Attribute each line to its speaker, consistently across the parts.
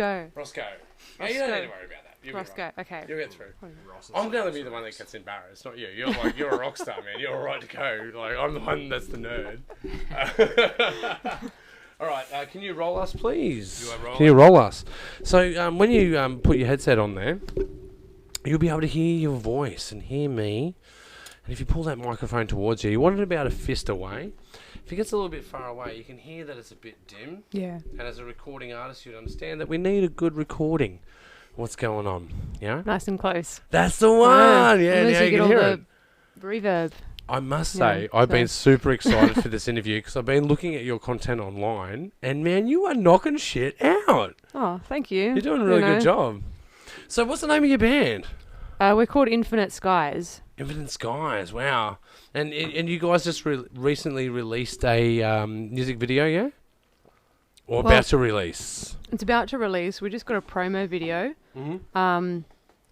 Speaker 1: Go.
Speaker 2: Roscoe. Yeah, you don't need to worry about that. You'll
Speaker 1: Roscoe.
Speaker 2: be right.
Speaker 1: Okay.
Speaker 2: You'll get through.
Speaker 3: Ross is
Speaker 2: I'm going to
Speaker 3: so
Speaker 2: be the one that
Speaker 3: racist.
Speaker 2: gets embarrassed, not you. You're a rock star, man. You're all right to go. Like, I'm the one that's the nerd. All right, can you roll us, please?
Speaker 3: You are rolling.
Speaker 2: Can you roll us? So, when you put your headset on there, you'll be able to hear your voice and hear me. And if you pull that microphone towards you, you want it about a fist away. If it gets a little bit far away, you can hear that it's a bit dim.
Speaker 1: Yeah.
Speaker 2: And as a recording artist, you'd understand that we need a good recording. What's going on? Yeah?
Speaker 1: Nice and close.
Speaker 2: That's the one! Yeah,
Speaker 1: Unless
Speaker 2: now
Speaker 1: you
Speaker 2: you
Speaker 1: get
Speaker 2: can
Speaker 1: all
Speaker 2: hear
Speaker 1: the
Speaker 2: it.
Speaker 1: reverb.
Speaker 2: I must say,
Speaker 1: Yeah,
Speaker 2: I've
Speaker 1: so-
Speaker 2: been super excited for this interview because I've been looking at your content online, and man, you are knocking shit out.
Speaker 1: Oh, thank you.
Speaker 2: You're doing a really good job. So, what's the name of your band?
Speaker 1: We're called Infinite Skies.
Speaker 2: Infinite Skies. Wow. And you guys just recently released a music video, yeah? Or
Speaker 1: Well-
Speaker 2: about to release?
Speaker 1: It's about to release. We just got a promo video
Speaker 2: Mm-hmm.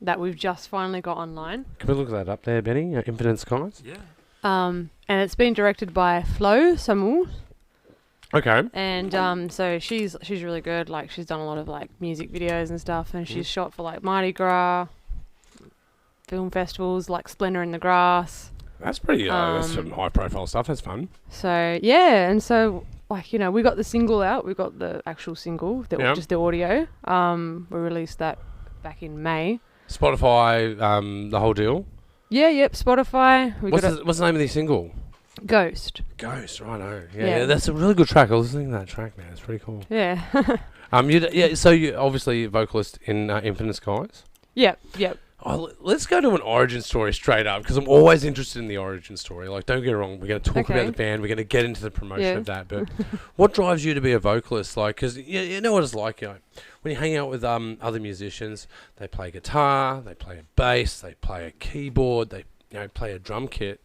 Speaker 1: that we've just finally got online.
Speaker 2: Can we look that up there, Benny? Infinite Skies.
Speaker 3: Yeah.
Speaker 1: And it's been directed by Flo Samu.
Speaker 2: Okay.
Speaker 1: And so she's really good. Like, she's done a lot of like music videos and stuff, and she's shot for like Mardi Gras, film festivals like Splendor in the Grass.
Speaker 2: That's pretty. That's some high-profile stuff. That's fun.
Speaker 1: So yeah, and so like, you know, we got the single out. We got the actual single, just the audio. We released that back in May.
Speaker 2: Spotify, the whole deal.
Speaker 1: Yeah, yep. Spotify.
Speaker 2: What's the name of the single?
Speaker 1: Ghost.
Speaker 2: Ghost, righto.
Speaker 1: Yeah.
Speaker 2: Yeah, that's a really good track. I was listening to that track, man. It's pretty cool.
Speaker 1: Yeah.
Speaker 2: So you obviously a vocalist in Infinite Skies.
Speaker 1: Yep.
Speaker 2: Let's go to an origin story straight up because I'm always interested in the origin story. Like, don't get it wrong. We're going to talk about the band. We're going to get into the promotion of that. But what drives you to be a vocalist? Like, because you know what it's like. You know, when you hang out with other musicians, they play guitar, they play a bass, they play a keyboard, they play a drum kit.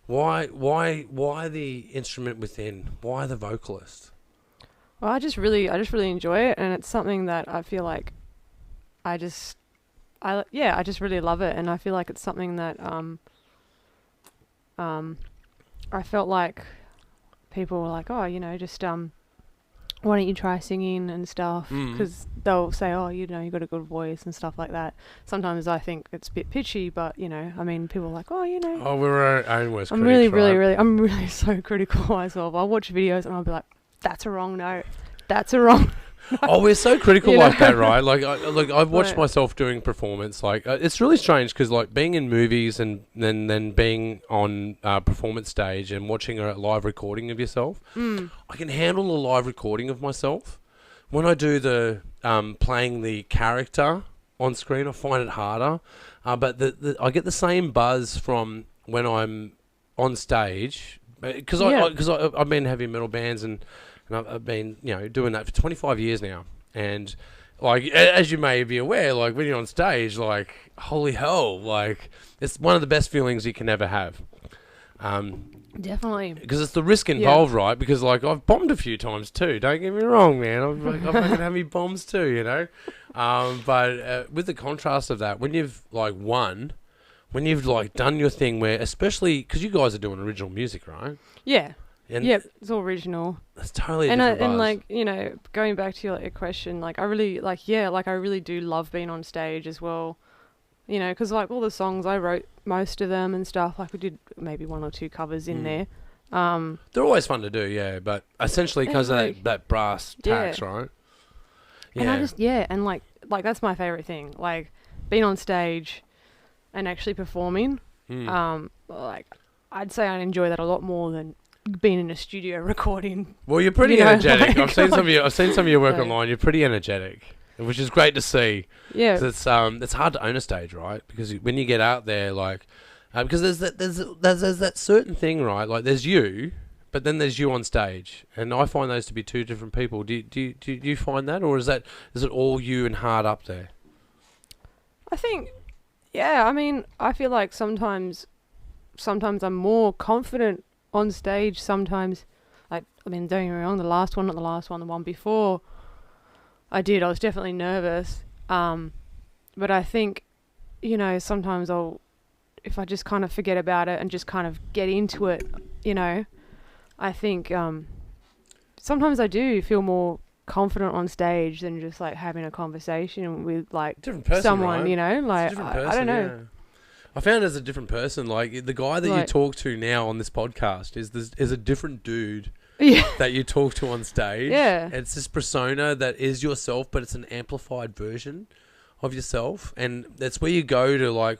Speaker 2: Why the instrument within? Why the vocalist?
Speaker 1: Well, I just really enjoy it, and it's something that I feel like I just really love it, and I feel like it's something that I felt like people were like, oh, you know, just why don't you try singing and stuff? Because they'll say, oh, you know, you got a good voice and stuff like that. Sometimes I think it's a bit pitchy, but you know, I mean, people are like, oh, you know.
Speaker 2: Oh, we're our own worst
Speaker 1: I'm
Speaker 2: critics,
Speaker 1: really, I'm really so critical of myself. I'll watch videos and I'll be like, that's a wrong note. That's a wrong.
Speaker 2: Oh, we're so critical
Speaker 1: You
Speaker 2: like
Speaker 1: know?
Speaker 2: that, right? Like, I've watched
Speaker 1: Right.
Speaker 2: myself doing performance. Like, it's really strange because, like, being in movies and then being on performance stage and watching a live recording of yourself, I can handle a live recording of myself. When I do the playing the character on screen, I find it harder. But I get the same buzz from when I'm on stage because I've been in heavy metal bands and I've been, you know, doing that for 25 years now. And, like, as you may be aware, like, when you're on stage, like, holy hell, like, it's one of the best feelings you can ever have.
Speaker 1: Definitely.
Speaker 2: Because it's the risk involved, right? Because, like, I've bombed a few times too. Don't get me wrong, man. I've fucking had me bombs too, you know? But with the contrast of that, when you've, like, won, when you've, like, done your thing where, especially, because you guys are doing original music, right?
Speaker 1: Yeah.
Speaker 2: And
Speaker 1: Yep, it's all original.
Speaker 2: It's totally a
Speaker 1: And
Speaker 2: different buzz.
Speaker 1: and like, you know, going back to your question, like I really I really do love being on stage as well. You know, because like all the songs I wrote, most of them and stuff. Like we did maybe one or two covers in there.
Speaker 2: They're always fun to do, yeah. But essentially, because of
Speaker 1: like-
Speaker 2: that brass tax, right? Yeah.
Speaker 1: And I just and like that's my favorite thing. Like being on stage and actually performing. Like I'd say I enjoy that a lot more than being in a studio recording.
Speaker 2: Well, you're pretty
Speaker 1: you know,
Speaker 2: energetic.
Speaker 1: like,
Speaker 2: I've seen some of your work
Speaker 1: So-
Speaker 2: online. You're pretty energetic, which is great to see.
Speaker 1: Yeah.
Speaker 2: 'Cause it's hard to own a stage, right? Because when you get out there, like, because there's that certain thing, right? Like there's you, but then there's you on stage, and I find those to be two different people. Do you find that, or is it all you and hard up there?
Speaker 1: I think, yeah. I mean, I feel like sometimes I'm more confident on stage. Sometimes, like, I mean, don't get me wrong. The last one, not the last one, the one before I was definitely nervous. But I think, you know, sometimes if I just kind of forget about it and just kind of get into it, you know, I think sometimes I do feel more confident on stage than just like having a conversation with like
Speaker 2: Different person,
Speaker 1: someone,
Speaker 2: right?
Speaker 1: you know, like I don't know.
Speaker 2: Yeah. I found as a different person, like the guy that you
Speaker 1: Like-
Speaker 2: talk to now on this podcast is a different dude
Speaker 1: Yeah.
Speaker 2: that you talk to on stage.
Speaker 1: Yeah.
Speaker 2: It's this persona that is yourself, but it's an amplified version of yourself, and that's where you go to like,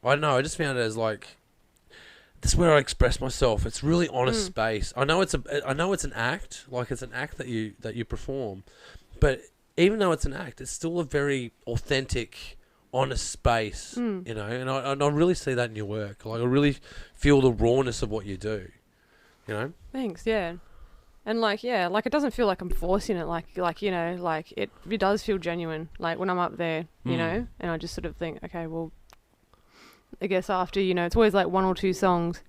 Speaker 2: I don't know. I just found it as like, this is where I express myself. It's really honest space. I know it's an act, like it's an act that you perform, but even though it's an act, it's still a very authentic, honest space, you know. And I really see that in your work. Like I really feel the rawness of what you do, you know.
Speaker 1: Thanks, yeah. And like, yeah, like it doesn't feel like I'm forcing it. Like you know, like it does feel genuine. Like when I'm up there, you know, and I just sort of think, okay, well, I guess after, you know, it's always like 1 or 2 songs.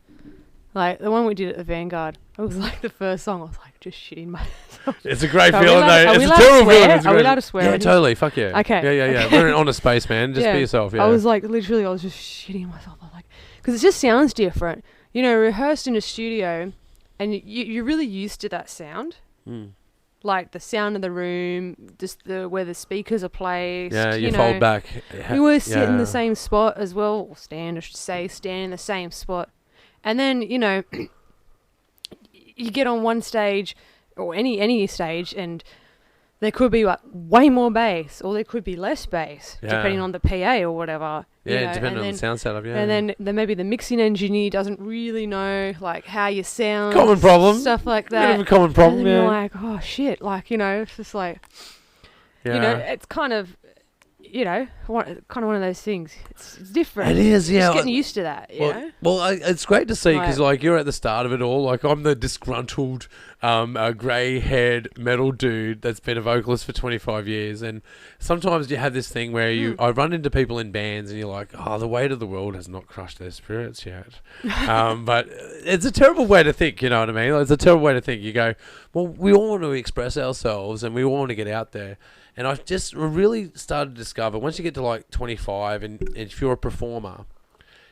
Speaker 1: Like the one we did at the Vanguard, it was like the first song. I was like just shitting myself.
Speaker 2: It's a great
Speaker 1: Are we
Speaker 2: feeling,
Speaker 1: allowed-
Speaker 2: though.
Speaker 1: are
Speaker 2: It's
Speaker 1: we
Speaker 2: a
Speaker 1: allowed to
Speaker 2: terrible
Speaker 1: swear?
Speaker 2: feeling. It's a
Speaker 1: Are we
Speaker 2: great-
Speaker 1: allowed to swear
Speaker 2: Yeah,
Speaker 1: on here?
Speaker 2: totally. Fuck yeah.
Speaker 1: Okay.
Speaker 2: Yeah. We're in an honest space, man. Just be yourself. Yeah.
Speaker 1: I was like, literally, I was just shitting myself. I was like, because it just sounds different. You know, rehearsed in a studio, and you're really used to that sound. Like the sound of the room, just where the speakers are placed.
Speaker 2: Yeah, you
Speaker 1: know.
Speaker 2: fold back.
Speaker 1: We always sit in the same spot as well, or stand, I should say, stand in the same spot. And then, you know, you get on one stage, or any stage, and there could be like way more bass, or there could be less bass, depending on the PA or whatever.
Speaker 2: Yeah,
Speaker 1: you know,
Speaker 2: depending on the sound setup, yeah.
Speaker 1: And then maybe the mixing engineer doesn't really know like how you sound.
Speaker 2: Common problem.
Speaker 1: Stuff like
Speaker 2: Bit
Speaker 1: that.
Speaker 2: of a common problem,
Speaker 1: and then
Speaker 2: yeah.
Speaker 1: you're like, oh shit, like, you know, it's just like, you know, it's kind of, you know, one of those things. It's different.
Speaker 2: It is, yeah.
Speaker 1: Just getting used to that, you know?
Speaker 2: Well, it's great to see because,
Speaker 1: Right.
Speaker 2: like, you're at the start of it all. Like, I'm the disgruntled, grey-haired metal dude that's been a vocalist for 25 years. And sometimes you have this thing where I run into people in bands and you're like, oh, the weight of the world has not crushed their spirits yet. But it's a terrible way to think, you know what I mean? Like, it's a terrible way to think. You go, well, we all want to express ourselves and we all want to get out there. And I've just really started to discover, once you get to like 25 and if you're a performer,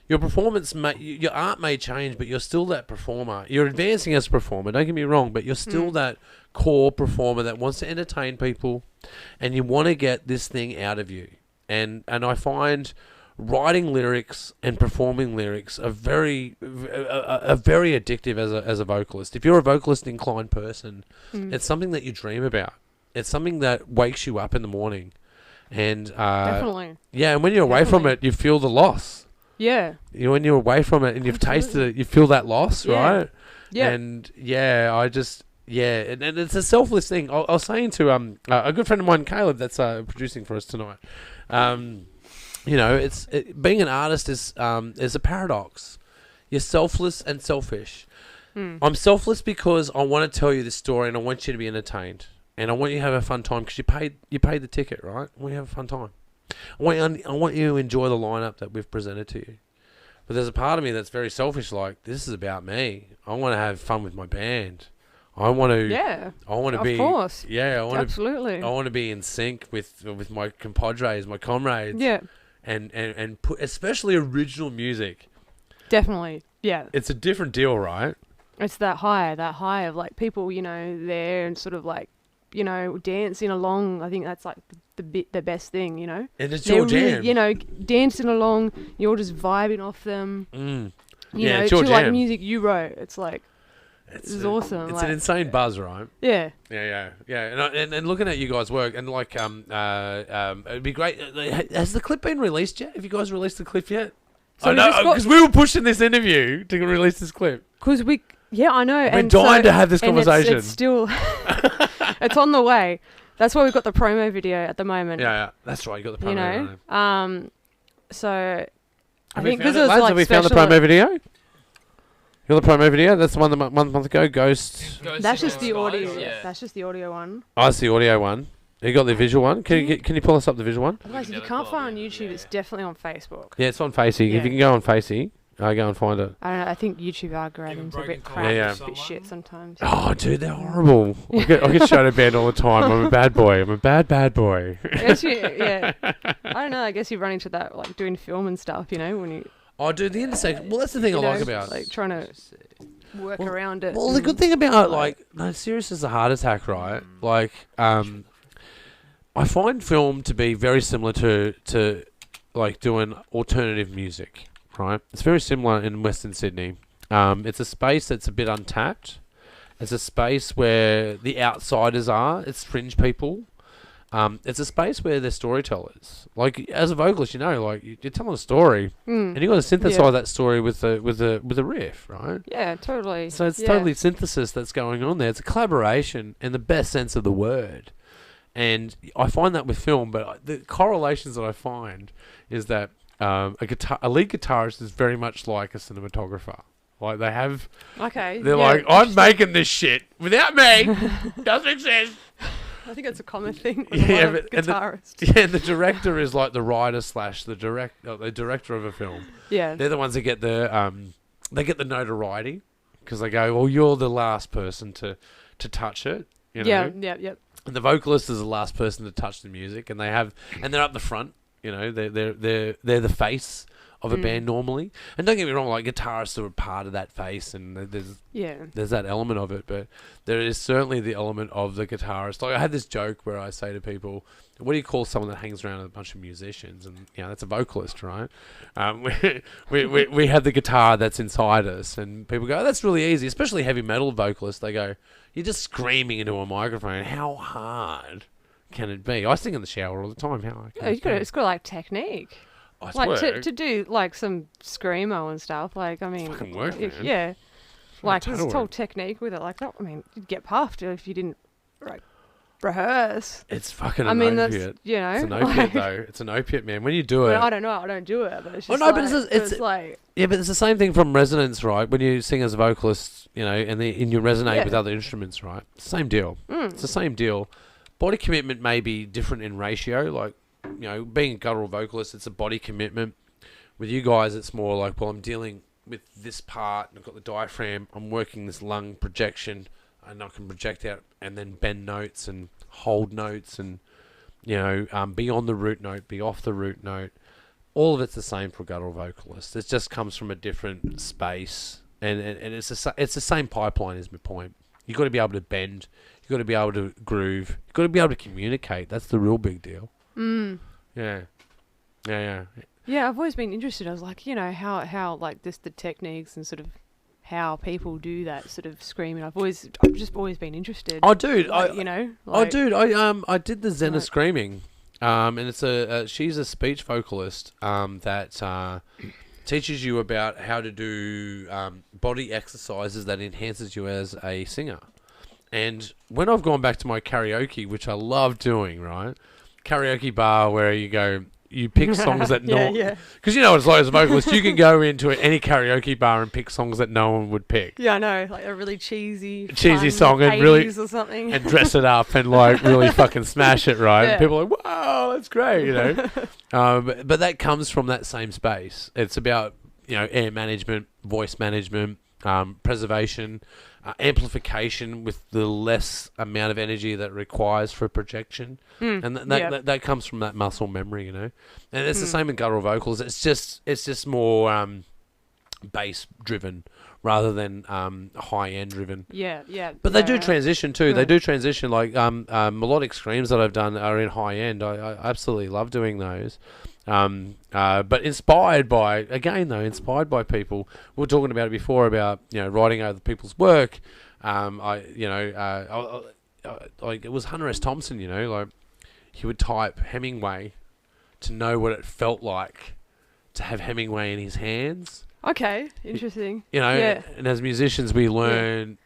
Speaker 2: your performance, your art may change, but you're still that performer. You're advancing as a performer, don't get me wrong, but you're still that core performer that wants to entertain people and you want to get this thing out of you. And I find writing lyrics and performing lyrics are very addictive as a vocalist. If you're a vocalist inclined person, it's something that you dream about. It's something that wakes you up in the morning. And
Speaker 1: Definitely.
Speaker 2: yeah, and when you're away from it, you feel the loss.
Speaker 1: Yeah.
Speaker 2: When you're away from it and you've tasted it, you feel that loss, right?
Speaker 1: Yeah.
Speaker 2: And and it's a selfless thing. I was saying to a good friend of mine, Caleb, that's producing for us tonight. You know, being an artist is a paradox. You're selfless and selfish. I'm selfless because I want to tell you this story and I want you to be entertained. And I want you to have a fun time because you paid the ticket, right? I want you to have a fun time. I want you to enjoy the lineup that we've presented to you. But there's a part of me that's very selfish, like, this is about me. I want to have fun with my band. I want to...
Speaker 1: Yeah.
Speaker 2: I want to be...
Speaker 1: Of course.
Speaker 2: Yeah,
Speaker 1: Absolutely.
Speaker 2: I want to be in sync with my compadres, my comrades.
Speaker 1: Yeah.
Speaker 2: And put, especially original music.
Speaker 1: Definitely. Yeah.
Speaker 2: It's a different deal, right?
Speaker 1: It's that high of like people, you know, there and sort of like, you know, dancing along. I think that's like the best thing, you know.
Speaker 2: And it's your
Speaker 1: They're
Speaker 2: jam.
Speaker 1: really, you know, dancing along. You're just vibing off them. You know,
Speaker 2: it's your
Speaker 1: to
Speaker 2: jam.
Speaker 1: like music you wrote. It's like this is awesome.
Speaker 2: It's
Speaker 1: like,
Speaker 2: an insane buzz, right?
Speaker 1: Yeah.
Speaker 2: Yeah. And looking at you guys' work and like it'd be great. Has the clip been released yet? Have you guys released the clip yet?
Speaker 1: So
Speaker 2: I know because we were pushing this interview to release this clip.
Speaker 1: Yeah, I know.
Speaker 2: We're dying to have this conversation.
Speaker 1: It's still, it's on the way. That's why we've got the promo video at the moment.
Speaker 2: Yeah, that's right. You got the promo.
Speaker 1: You know, so I think
Speaker 2: because
Speaker 1: it was like
Speaker 2: have we found the promo video? You got the promo video? That's the one that month ago. Ghost.
Speaker 1: That's just the audio.
Speaker 3: Yeah.
Speaker 1: That's just the audio one.
Speaker 2: Oh, it's the audio one. You got the visual one? Can you pull us up the visual one?
Speaker 1: Otherwise, if you can't find it on YouTube, it's definitely on Facebook.
Speaker 2: Yeah, it's on Facey.
Speaker 1: Yeah.
Speaker 2: If you can go on Facey, go and find it.
Speaker 1: I don't know. I think YouTube algorithms are a bit crap.
Speaker 2: Yeah.
Speaker 1: It's a bit shit sometimes.
Speaker 2: Oh, dude, they're horrible. I get shadow banned all the time. I'm a bad boy. I'm a bad boy.
Speaker 1: I guess yeah. I don't know. I guess you run into that like doing film and stuff. You know, when you.
Speaker 2: Oh, dude, the intersection. Well, that's the thing I like about.
Speaker 1: like trying to. work around it.
Speaker 2: Well, the good thing about no, serious as a heart attack, right? Like, I find film to be very similar to like doing alternative music, right? It's very similar in Western Sydney. It's a space that's a bit untapped. It's a space where the outsiders are. It's fringe people. It's a space where they're storytellers. Like as a vocalist, like you're telling a story, and you got to synthesize that story with a riff, right?
Speaker 1: Yeah, totally.
Speaker 2: So it's totally synthesis that's going on there. It's a collaboration in the best sense of the word. And I find that with film, but the correlations that I find is that a lead guitarist is very much like a cinematographer. Like they have, they're like, I'm making this shit without me. Doesn't exist.
Speaker 1: I think it's a common thing with a lot of guitarists.
Speaker 2: And the director is like the writer / the director of a film.
Speaker 1: Yeah,
Speaker 2: they're the ones that get the notoriety because they go, well, you're the last person to touch it.
Speaker 1: Yeah.
Speaker 2: And the vocalist is the last person to touch the music, and they're up the front. They're the face of a band normally. And don't get me wrong, like guitarists are a part of that face, and there's that element of it. But there is certainly the element of the guitarist. Like I had this joke where I say to people, "What do you call someone that hangs around with a bunch of musicians?" And that's a vocalist, right? We have the guitar that's inside us, and people go, oh, "That's really easy," especially heavy metal vocalists. They go, "You're just screaming into a microphone. How hard can it be?" I sing in the shower all the time.
Speaker 1: It's got like technique. Like to do like some screamo and stuff. Like I mean,
Speaker 2: fucking work, man.
Speaker 1: Yeah. Like there's a whole technique with it. Like that. I mean, you'd get past it if you didn't rehearse.
Speaker 2: It's fucking an opiate.
Speaker 1: That's,
Speaker 2: it's an opiate though. It's an opiate, man. When you do it,
Speaker 1: I don't know. I don't do it, but it's just
Speaker 2: but it's like but it's the same thing from resonance, right? When you sing as a vocalist, and you resonate with other instruments, right? Same deal. It's the same deal. Body commitment may be different in ratio, like. Being a guttural vocalist, it's a body commitment. With you guys, it's more like, well, I'm dealing with this part, and I've got the diaphragm, I'm working this lung projection, and I can project out and then bend notes and hold notes and, be on the root note, be off the root note. All of it's the same for a guttural vocalist. It just comes from a different space, and it's the same pipeline is my point. You've got to be able to bend, you've got to be able to groove, you've got to be able to communicate. That's the real big deal. Yeah.
Speaker 1: Yeah, I've always been interested. I was like, how like the techniques and sort of how people do that sort of screaming. I've just always been interested.
Speaker 2: Oh, dude,
Speaker 1: I
Speaker 2: did the Zen of screaming, and it's she's a speech vocalist that teaches you about how to do body exercises that enhances you as a singer. And when I've gone back to my karaoke, which I love doing, right? Karaoke bar where you pick songs that because what it's like as a vocalist, you can go into any karaoke bar and pick songs that no one would pick.
Speaker 1: Yeah, I know, like a really cheesy
Speaker 2: song and really
Speaker 1: or something,
Speaker 2: and dress it up and like really fucking smash it, right? And people are like, wow, that's great, but that comes from that same space. It's about air management, voice management, preservation. Amplification with the less amount of energy that it requires for projection, and that comes from that muscle memory, and it's the same in guttural vocals. It's just more bass driven rather than high end driven. But they do transition too. They do transition like melodic screams that I've done are in high end. I absolutely love doing those. But inspired by people. We were talking about it before about writing over people's work. Like it was Hunter S. Thompson. Like he would type Hemingway to know what it felt like to have Hemingway in his hands.
Speaker 1: Okay, interesting.
Speaker 2: And as musicians, we learn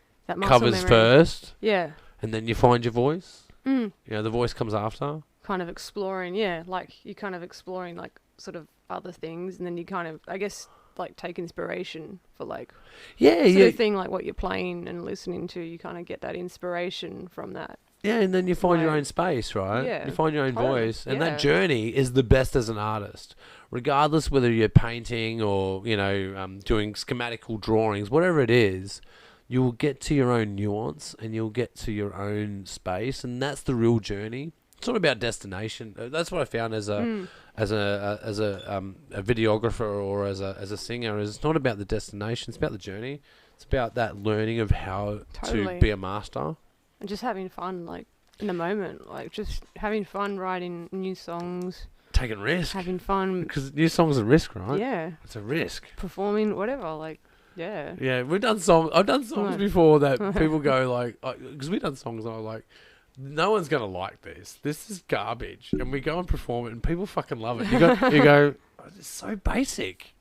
Speaker 2: covers first.
Speaker 1: Yeah.
Speaker 2: And then you find your voice. The voice comes after.
Speaker 1: Kind of exploring, like you're kind of exploring like sort of other things, and then you kind of, I guess, like take inspiration for like sort of thing, like what you're playing and listening to. You kind of get that inspiration from that. Yeah,
Speaker 2: and then you find your own space, right?
Speaker 1: Yeah,
Speaker 2: you find your own voice, and that journey is the best as an artist, regardless whether you're painting or doing schematical drawings, whatever it is. You will get to your own nuance, and you'll get to your own space, and that's the real journey. It's not about destination. That's what I found as a videographer or as a singer. Is it's not about the destination. It's about the journey. It's about that learning of how
Speaker 1: Totally.
Speaker 2: to be a master.
Speaker 1: And just having fun, like, in the moment. Like, just having fun writing new songs.
Speaker 2: Taking risk.
Speaker 1: Having fun.
Speaker 2: Because new songs are a risk, right?
Speaker 1: Yeah.
Speaker 2: It's a risk.
Speaker 1: Performing, whatever. Like, yeah.
Speaker 2: Yeah, we've done songs. I've done songs
Speaker 1: Right.
Speaker 2: before that people go like, because we've done songs that are like, no one's gonna like this. This is garbage, and we go and perform it, and people fucking love it. You go, oh, it's so basic.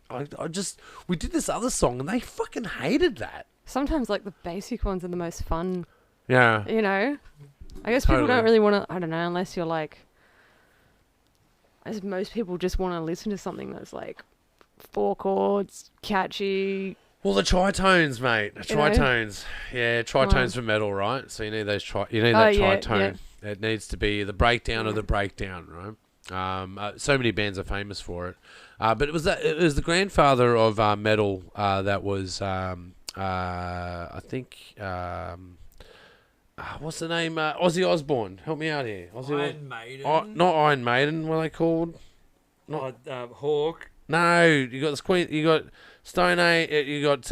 Speaker 2: We did this other song, and they fucking hated that.
Speaker 1: Sometimes, like, the basic ones are the most fun,
Speaker 2: Yeah,
Speaker 1: you know? I guess people
Speaker 2: Totally.
Speaker 1: don't really want to, I don't know, unless you're like, as most people just want to listen to something that's like 4 chords, catchy.
Speaker 2: well, the tritones, mate. The
Speaker 1: You know?
Speaker 2: tritones. Yeah, tritones
Speaker 1: Wow.
Speaker 2: for metal, right? So you need those you need
Speaker 1: Oh,
Speaker 2: that
Speaker 1: yeah,
Speaker 2: tritone. It needs to be the breakdown of
Speaker 1: Yeah.
Speaker 2: the breakdown, right? So many bands are famous for it. But it was the grandfather of metal that was I think what's the name? Ozzy Osbourne. Help me out here.
Speaker 3: Iron Maiden.
Speaker 2: Not Iron Maiden. What are they called?
Speaker 3: Hawk.
Speaker 2: No, you got the Queen. You got Stone Age. You got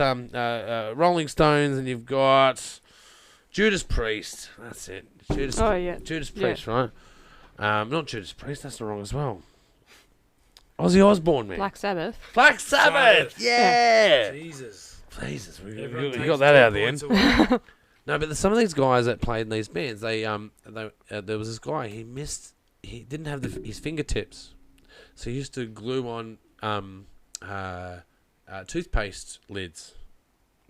Speaker 2: Rolling Stones, and you've got Judas Priest. That's it. Judas.
Speaker 1: Oh, yeah.
Speaker 2: Judas Priest, right? Not Judas Priest. That's the wrong as well. Ozzy Osbourne, man.
Speaker 1: Black Sabbath.
Speaker 2: Black Sabbath. Yeah.
Speaker 3: Jesus.
Speaker 2: Jesus, you
Speaker 3: Everyone
Speaker 2: got
Speaker 3: takes
Speaker 2: that
Speaker 3: 2
Speaker 2: out of the end.
Speaker 3: points away.
Speaker 2: No, but some of these guys that played in these bands, there was this guy. He didn't have his fingertips, so he used to glue on toothpaste lids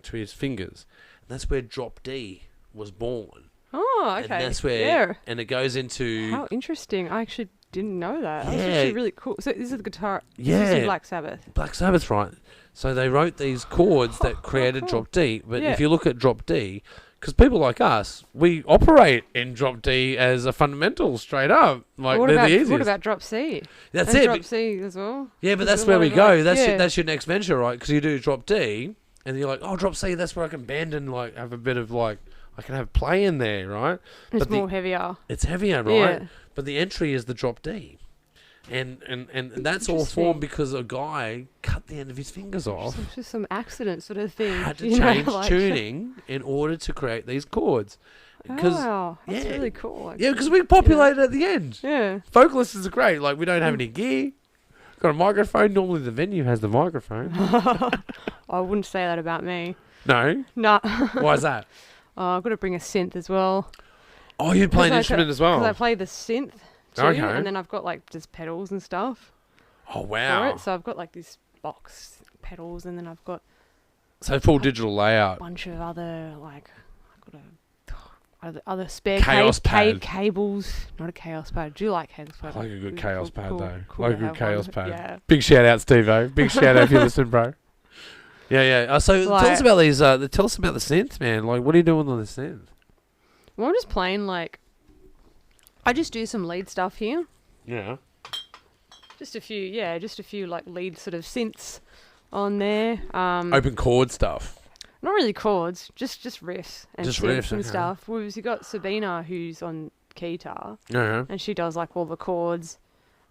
Speaker 2: to his fingers, and that's where Drop D was born.
Speaker 1: Oh, okay.
Speaker 2: And that's where,
Speaker 1: Yeah.
Speaker 2: and it goes into
Speaker 1: How interesting. I actually didn't know that. That's
Speaker 2: Yeah.
Speaker 1: actually really cool. So this is the guitar.
Speaker 2: Yeah.
Speaker 1: This is Black Sabbath.
Speaker 2: Black Sabbath, right? So they wrote these chords that created
Speaker 1: cool.
Speaker 2: Drop D. But
Speaker 1: Yeah.
Speaker 2: if you look at Drop D, because people like us, we operate in Drop D as a fundamental, straight up. Like
Speaker 1: what
Speaker 2: they're
Speaker 1: about
Speaker 2: the easiest.
Speaker 1: what about Drop C?
Speaker 2: That's
Speaker 1: And
Speaker 2: it.
Speaker 1: Drop C as well.
Speaker 2: Yeah, but
Speaker 1: There's
Speaker 2: that's
Speaker 1: a
Speaker 2: where
Speaker 1: lot
Speaker 2: we
Speaker 1: of,
Speaker 2: go.
Speaker 1: like,
Speaker 2: That's
Speaker 1: yeah.
Speaker 2: that's your next venture, right? Because you do Drop D, and you're like, oh, Drop C. That's where I can bend and like have a bit of like I can have play in there, right?
Speaker 1: It's
Speaker 2: but the-
Speaker 1: more heavier.
Speaker 2: It's heavier, right?
Speaker 1: Yeah.
Speaker 2: But the entry is the Drop D, and that's all formed because a guy cut the end of his fingers off.
Speaker 1: It's just some accident sort of thing.
Speaker 2: Had to
Speaker 1: you know,
Speaker 2: change
Speaker 1: like-
Speaker 2: tuning in order to create these chords. Because
Speaker 1: Wow, that's
Speaker 2: yeah.
Speaker 1: really cool.
Speaker 2: yeah, because we populated at the end.
Speaker 1: Yeah.
Speaker 2: Vocalists is great. Like we don't have any gear. Got a microphone. Normally the venue has the microphone.
Speaker 1: I wouldn't say that about me.
Speaker 2: No.
Speaker 1: Nah.
Speaker 2: Why is that?
Speaker 1: I've got to bring a synth as well.
Speaker 2: Oh, you play an
Speaker 1: 'Cause I
Speaker 2: instrument
Speaker 1: ca-
Speaker 2: as
Speaker 1: 'cause I
Speaker 2: well.
Speaker 1: play the synth too,
Speaker 2: Okay.
Speaker 1: and then I've got like just pedals and stuff
Speaker 2: Oh
Speaker 1: for
Speaker 2: wow.
Speaker 1: it. So I've got like this box pedals, and then I've got
Speaker 2: So full digital
Speaker 1: a
Speaker 2: layout.
Speaker 1: bunch of other like I've got other spare
Speaker 2: Chaos pad.
Speaker 1: cables. Not a chaos pad. Do you like chaos
Speaker 2: I
Speaker 1: pad?
Speaker 2: like a good
Speaker 1: It's
Speaker 2: chaos
Speaker 1: cool-
Speaker 2: pad
Speaker 1: cool-
Speaker 2: though.
Speaker 1: cool
Speaker 2: Like
Speaker 1: to
Speaker 2: a good
Speaker 1: have
Speaker 2: chaos
Speaker 1: one.
Speaker 2: pad.
Speaker 1: Yeah.
Speaker 2: Big shout out, Steve-O. Big shout out if you listen, bro. Yeah, yeah. So tell us
Speaker 1: Like-
Speaker 2: about these. Tell us about the synth, man. Like, what are you doing on the synth?
Speaker 1: Well, I'm just playing like. I just do some lead stuff here.
Speaker 2: Yeah.
Speaker 1: Just a few like lead sort of synths on there.
Speaker 2: Open chord stuff.
Speaker 1: Not really chords, just riffs and
Speaker 2: Just
Speaker 1: synths
Speaker 2: riffs,
Speaker 1: and
Speaker 2: okay.
Speaker 1: stuff. We've got Sabina who's on guitar,
Speaker 2: Yeah.
Speaker 1: and she does like all the chords.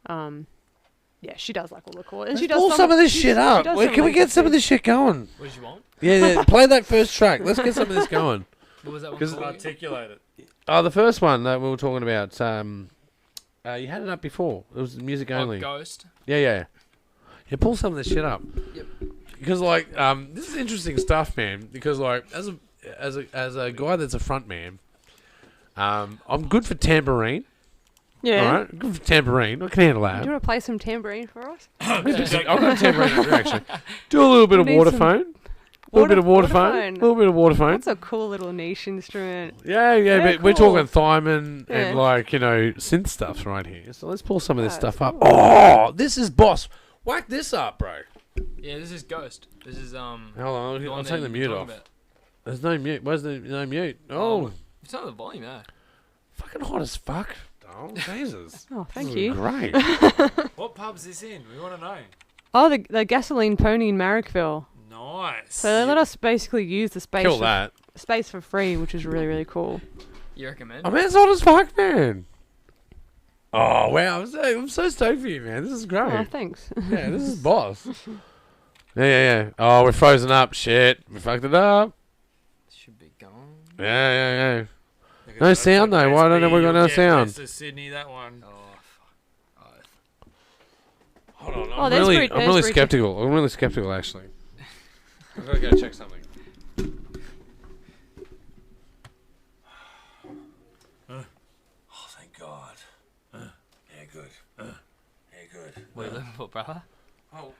Speaker 1: Yeah, she does like all the chords. And
Speaker 2: Let's
Speaker 1: she does
Speaker 2: pull some of this
Speaker 1: she-
Speaker 2: shit
Speaker 1: she
Speaker 2: up.
Speaker 1: does
Speaker 2: Wait,
Speaker 1: some
Speaker 2: can we
Speaker 1: like
Speaker 2: get some of
Speaker 1: synths.
Speaker 2: this shit going?
Speaker 3: What did you want?
Speaker 2: Yeah, play that first track. Let's get some of this going.
Speaker 3: What was that one
Speaker 2: 'Cause-
Speaker 3: called? Articulate it.
Speaker 2: Oh, the first one that we were talking about. You had it up before. It was music only.
Speaker 3: Ghost.
Speaker 2: Yeah. Yeah, pull some of this shit up.
Speaker 3: Yep.
Speaker 2: Because like, this is interesting stuff, man. Because like, as a guy that's a front man, I'm good for tambourine.
Speaker 1: Yeah.
Speaker 2: All right, good for tambourine. I can handle
Speaker 1: Do
Speaker 2: that.
Speaker 1: you want to play some tambourine for us?
Speaker 2: I've got a tambourine actually. Do a little bit of
Speaker 1: We need
Speaker 2: water
Speaker 1: some
Speaker 2: phone. A little bit of water phone.
Speaker 1: waterphone.
Speaker 2: A little bit of water phone.
Speaker 1: That's a cool little niche instrument.
Speaker 2: Yeah,
Speaker 1: Very
Speaker 2: but we're
Speaker 1: cool.
Speaker 2: talking Thyman
Speaker 1: Yeah.
Speaker 2: and like, synth stuffs right here. So let's pull some of this
Speaker 1: Oh,
Speaker 2: stuff
Speaker 1: that's
Speaker 2: up.
Speaker 1: cool.
Speaker 2: Oh, this is boss. Whack this up, bro.
Speaker 3: Yeah, this is Ghost. This is
Speaker 2: Hold on,
Speaker 3: the
Speaker 2: I'll
Speaker 3: one
Speaker 2: take the
Speaker 3: that
Speaker 2: mute
Speaker 3: you're
Speaker 2: off.
Speaker 3: talking about.
Speaker 2: There's no mute. Where's the no mute? Oh,
Speaker 3: It's not the volume, eh?
Speaker 2: fucking hot as fuck. Oh, Jesus.
Speaker 1: Oh,
Speaker 2: This
Speaker 1: thank
Speaker 2: is
Speaker 1: you.
Speaker 2: Great.
Speaker 4: What pub's this in? We want to know.
Speaker 1: Oh, the gasoline pony in Marrickville.
Speaker 4: Nice.
Speaker 1: So they let us basically use the space
Speaker 2: Kill
Speaker 1: for,
Speaker 2: that.
Speaker 1: space for free, which is really, really cool.
Speaker 3: You recommend?
Speaker 2: Oh, man, it's hot as fuck, man. Oh, wow. I'm so stoked for you, man. This is great.
Speaker 1: Oh, thanks.
Speaker 2: Yeah, this is boss. Yeah. Oh, we're frozen up. Shit. We fucked it up. Yeah.
Speaker 4: Look at
Speaker 2: No
Speaker 4: that,
Speaker 2: sound, though. Why don't we got no sound?
Speaker 4: West of Sydney, that one.
Speaker 3: Oh, fuck.
Speaker 2: Hold on.
Speaker 1: Oh,
Speaker 2: I'm
Speaker 1: there's
Speaker 2: really,
Speaker 1: Brit-
Speaker 2: I'm
Speaker 1: there's
Speaker 2: really
Speaker 1: Bridget.
Speaker 2: skeptical. I'm really skeptical, actually. I've got to go check something. Oh, thank God. Yeah, good. Yeah, good.
Speaker 3: What are you looking for, brother?
Speaker 2: Oh,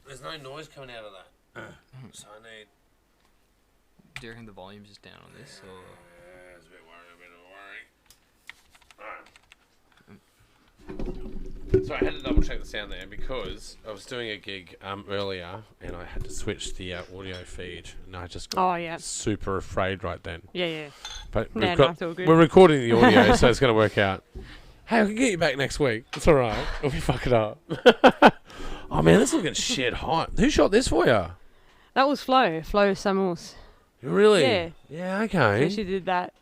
Speaker 2: there's no noise coming out of that. So I need...
Speaker 3: Do you reckon the volume's just down on this? Or?
Speaker 2: It's a bit worrying. Alright. So I had to double check the sound there because I was doing a gig earlier and I had to switch the audio feed and I just got
Speaker 1: Oh yeah.
Speaker 2: super afraid right then.
Speaker 1: Yeah.
Speaker 2: But
Speaker 1: Nah,
Speaker 2: we've
Speaker 1: no,
Speaker 2: got,
Speaker 1: it's all good.
Speaker 2: we're recording the audio, so it's going to work out. Hey, I can get you back next week. It's all right. If we fuck it up. Oh man, this is looking shit hot. Who shot this for you?
Speaker 1: That was Flo Samuels.
Speaker 2: Really?
Speaker 1: Yeah.
Speaker 2: Yeah.
Speaker 1: So
Speaker 2: Okay.
Speaker 1: she did that.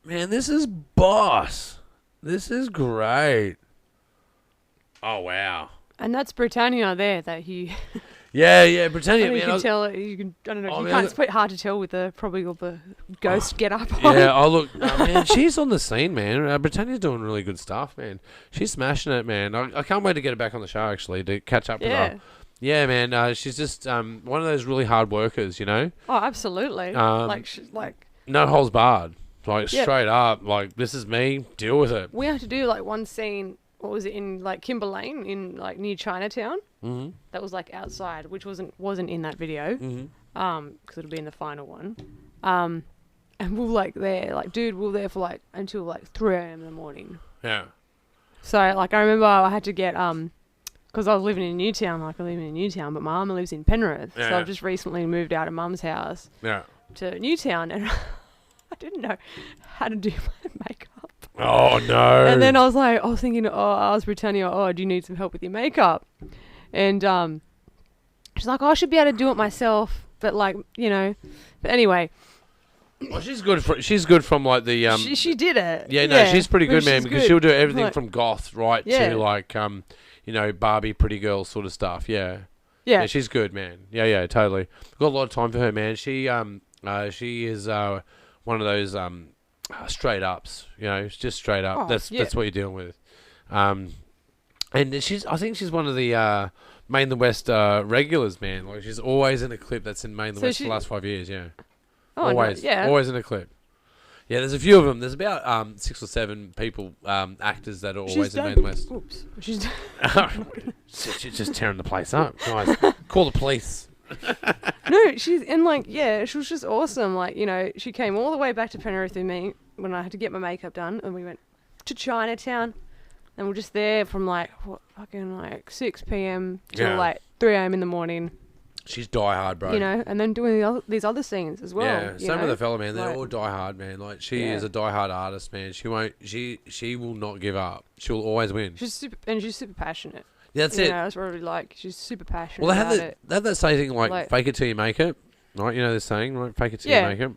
Speaker 2: Man, this is boss. This is great. Oh wow.
Speaker 1: And that's Britannia there that he.
Speaker 2: Yeah, Britannia.
Speaker 1: I mean, you
Speaker 2: Man,
Speaker 1: can tell. You can. I don't know.
Speaker 2: Oh,
Speaker 1: you
Speaker 2: man,
Speaker 1: can't. It's quite hard to tell with the probably all the ghost get up.
Speaker 2: yeah, oh look, man, she's on the scene, man. Britannia's doing really good stuff, man. She's smashing it, man. I can't wait to get her back on the show, actually, to catch up with
Speaker 1: Yeah.
Speaker 2: her. Yeah, man. She's just one of those really hard workers, you know.
Speaker 1: Oh, absolutely. Like
Speaker 2: No holes barred. Like
Speaker 1: Yeah.
Speaker 2: straight up. Like this is me. Deal with it.
Speaker 1: we had to do like one scene. What was it in like Kimber Lane in like near Chinatown?
Speaker 2: Mhm.
Speaker 1: That was like outside, which wasn't in that video.
Speaker 2: Mhm.
Speaker 1: Because it'll be in the final one. And we were like there, like dude, we were there for like until like 3 a.m. in the morning.
Speaker 2: Yeah.
Speaker 1: So like I remember I had to get because I was living in Newtown, like I live in Newtown, but my mum lives in Penrith. So
Speaker 2: Yeah.
Speaker 1: I've just recently moved out of mum's house
Speaker 2: Yeah.
Speaker 1: to Newtown, and I didn't know how to do my makeup.
Speaker 2: Oh no.
Speaker 1: And then I was thinking, I was Britannia, do you need some help with your makeup? And she's like, I should be able to do it myself, but like, But anyway,
Speaker 2: Well, she's good from like the
Speaker 1: she did it.
Speaker 2: Yeah, no, she's pretty
Speaker 1: but
Speaker 2: good, man,
Speaker 1: she's
Speaker 2: because
Speaker 1: good.
Speaker 2: she'll do everything
Speaker 1: Like,
Speaker 2: from goth right
Speaker 1: Yeah.
Speaker 2: to like Barbie pretty girl sort of stuff. Yeah. Yeah,
Speaker 1: yeah,
Speaker 2: she's good, man. Yeah, totally. Got a lot of time for her, man. She is one of those straight ups, it's just straight up.
Speaker 1: Oh,
Speaker 2: That's
Speaker 1: yeah.
Speaker 2: what you're dealing with. And I think she's one of the Main the West regulars, man. Like she's always in a clip that's in Main the
Speaker 1: So
Speaker 2: West for
Speaker 1: she-
Speaker 2: the last 5 years, yeah.
Speaker 1: Oh,
Speaker 2: always.
Speaker 1: no, yeah.
Speaker 2: Always in a clip. Yeah, there's a few of them. There's about 6 or 7 people, actors that are always in Main the West.
Speaker 1: Oops. She's
Speaker 2: She's just tearing the place up. Guys, call the police.
Speaker 1: No, she's in she was just awesome. Like, she came all the way back to Penrith with me when I had to get my makeup done, and we went to Chinatown, and we're just there from fucking 6 p.m. till
Speaker 2: Yeah.
Speaker 1: 3 a.m. in the morning,
Speaker 2: She's die hard, bro.
Speaker 1: and then doing these other scenes as well.
Speaker 2: Yeah, same with the fella, man. They're
Speaker 1: Like-
Speaker 2: all die hard, man. Like she
Speaker 1: Yeah.
Speaker 2: is a die hard artist, man. She won't. She will not give up. She'll always win.
Speaker 1: She's super passionate.
Speaker 2: Yeah, that's
Speaker 1: you
Speaker 2: it.
Speaker 1: know, that's what I really like. She's super passionate
Speaker 2: Well,
Speaker 1: about it.
Speaker 2: they have that saying like,
Speaker 1: Like-
Speaker 2: fake it till you make it, right? You know the saying, right? Fake it till
Speaker 1: Yeah.
Speaker 2: you make it.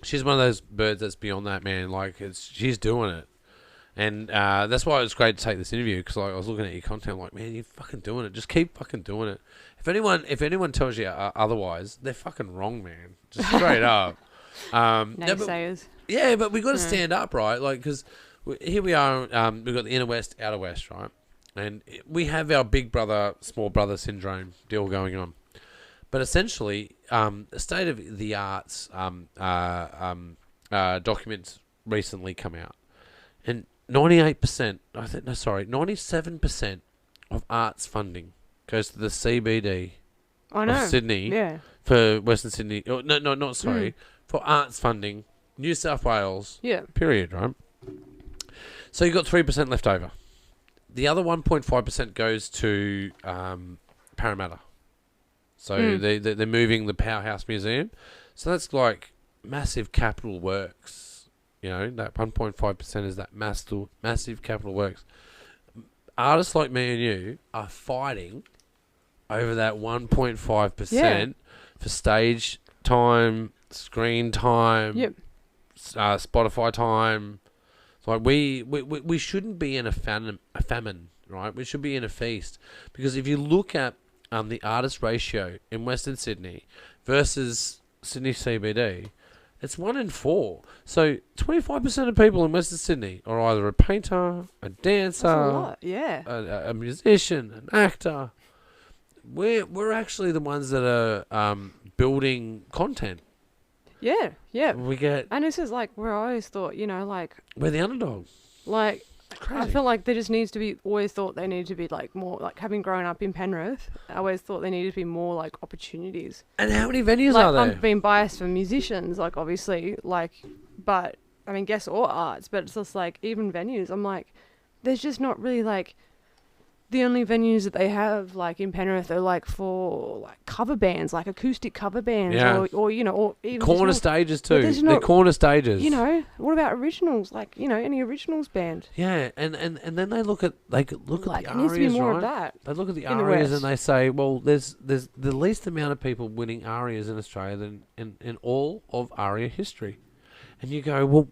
Speaker 2: She's one of those birds that's beyond that, man. Like she's doing it, and that's why it was great to take this interview because I was looking at your content, I'm like, man, you're fucking doing it. Just keep fucking doing it. If anyone tells you otherwise, they're fucking wrong, man. Just straight up.
Speaker 1: Naysayers.
Speaker 2: But we got to
Speaker 1: Yeah.
Speaker 2: stand up, right? Like, because here we are, we've got the inner west, outer west, right? And we have our big brother, small brother syndrome deal going on. But essentially, the state of the arts documents recently come out. And 97% of arts funding goes to the CBD
Speaker 1: I know.
Speaker 2: of Sydney
Speaker 1: Yeah.
Speaker 2: for Western Sydney. Oh, no, not sorry. For arts funding, New South Wales,
Speaker 1: Yeah.
Speaker 2: period, right? So you've got 3% left over. The other 1.5% goes to Parramatta. So they're moving the Powerhouse Museum. So that's like massive capital works. That 1.5% is that massive capital works. Artists like me and you are fighting over that 1.5% for stage time, screen time,
Speaker 1: Yep.
Speaker 2: Spotify time. It's like we shouldn't be in a famine, right? We should be in a feast, because if you look at the artist ratio in Western Sydney versus Sydney CBD, It's 1 in 4. So 25% of people in Western Sydney are either a painter, a dancer,
Speaker 1: That's a lot. Yeah.
Speaker 2: a musician, an actor. We're actually the ones that are building content.
Speaker 1: Yeah. Yeah.
Speaker 2: We get
Speaker 1: And this is like where I always thought,
Speaker 2: we're the underdog.
Speaker 1: like
Speaker 2: Crazy.
Speaker 1: I feel like there just needs to be. Always thought they needed to be like more like having grown up in Penrith. I always thought there needed to be more like opportunities.
Speaker 2: And how many venues
Speaker 1: Like
Speaker 2: are there?
Speaker 1: I'm being biased for musicians, like obviously, but I mean, guess or arts, but it's just like even venues. I'm like, there's just not really like. The only venues that they have, like in Penrith, are like for like cover bands, like acoustic cover bands,
Speaker 2: Yeah.
Speaker 1: or or even
Speaker 2: Corner
Speaker 1: just
Speaker 2: stages
Speaker 1: but
Speaker 2: too.
Speaker 1: there's
Speaker 2: They're
Speaker 1: not-
Speaker 2: corner stages.
Speaker 1: what about originals? Like any originals band?
Speaker 2: Yeah, and then they look at
Speaker 1: Like
Speaker 2: the
Speaker 1: there needs to be
Speaker 2: arias,
Speaker 1: more
Speaker 2: right?
Speaker 1: of that.
Speaker 2: They look at the
Speaker 1: in the
Speaker 2: arias and
Speaker 1: West.
Speaker 2: they say, well, there's the least amount of people winning arias in Australia than in all of aria history, and you go, well,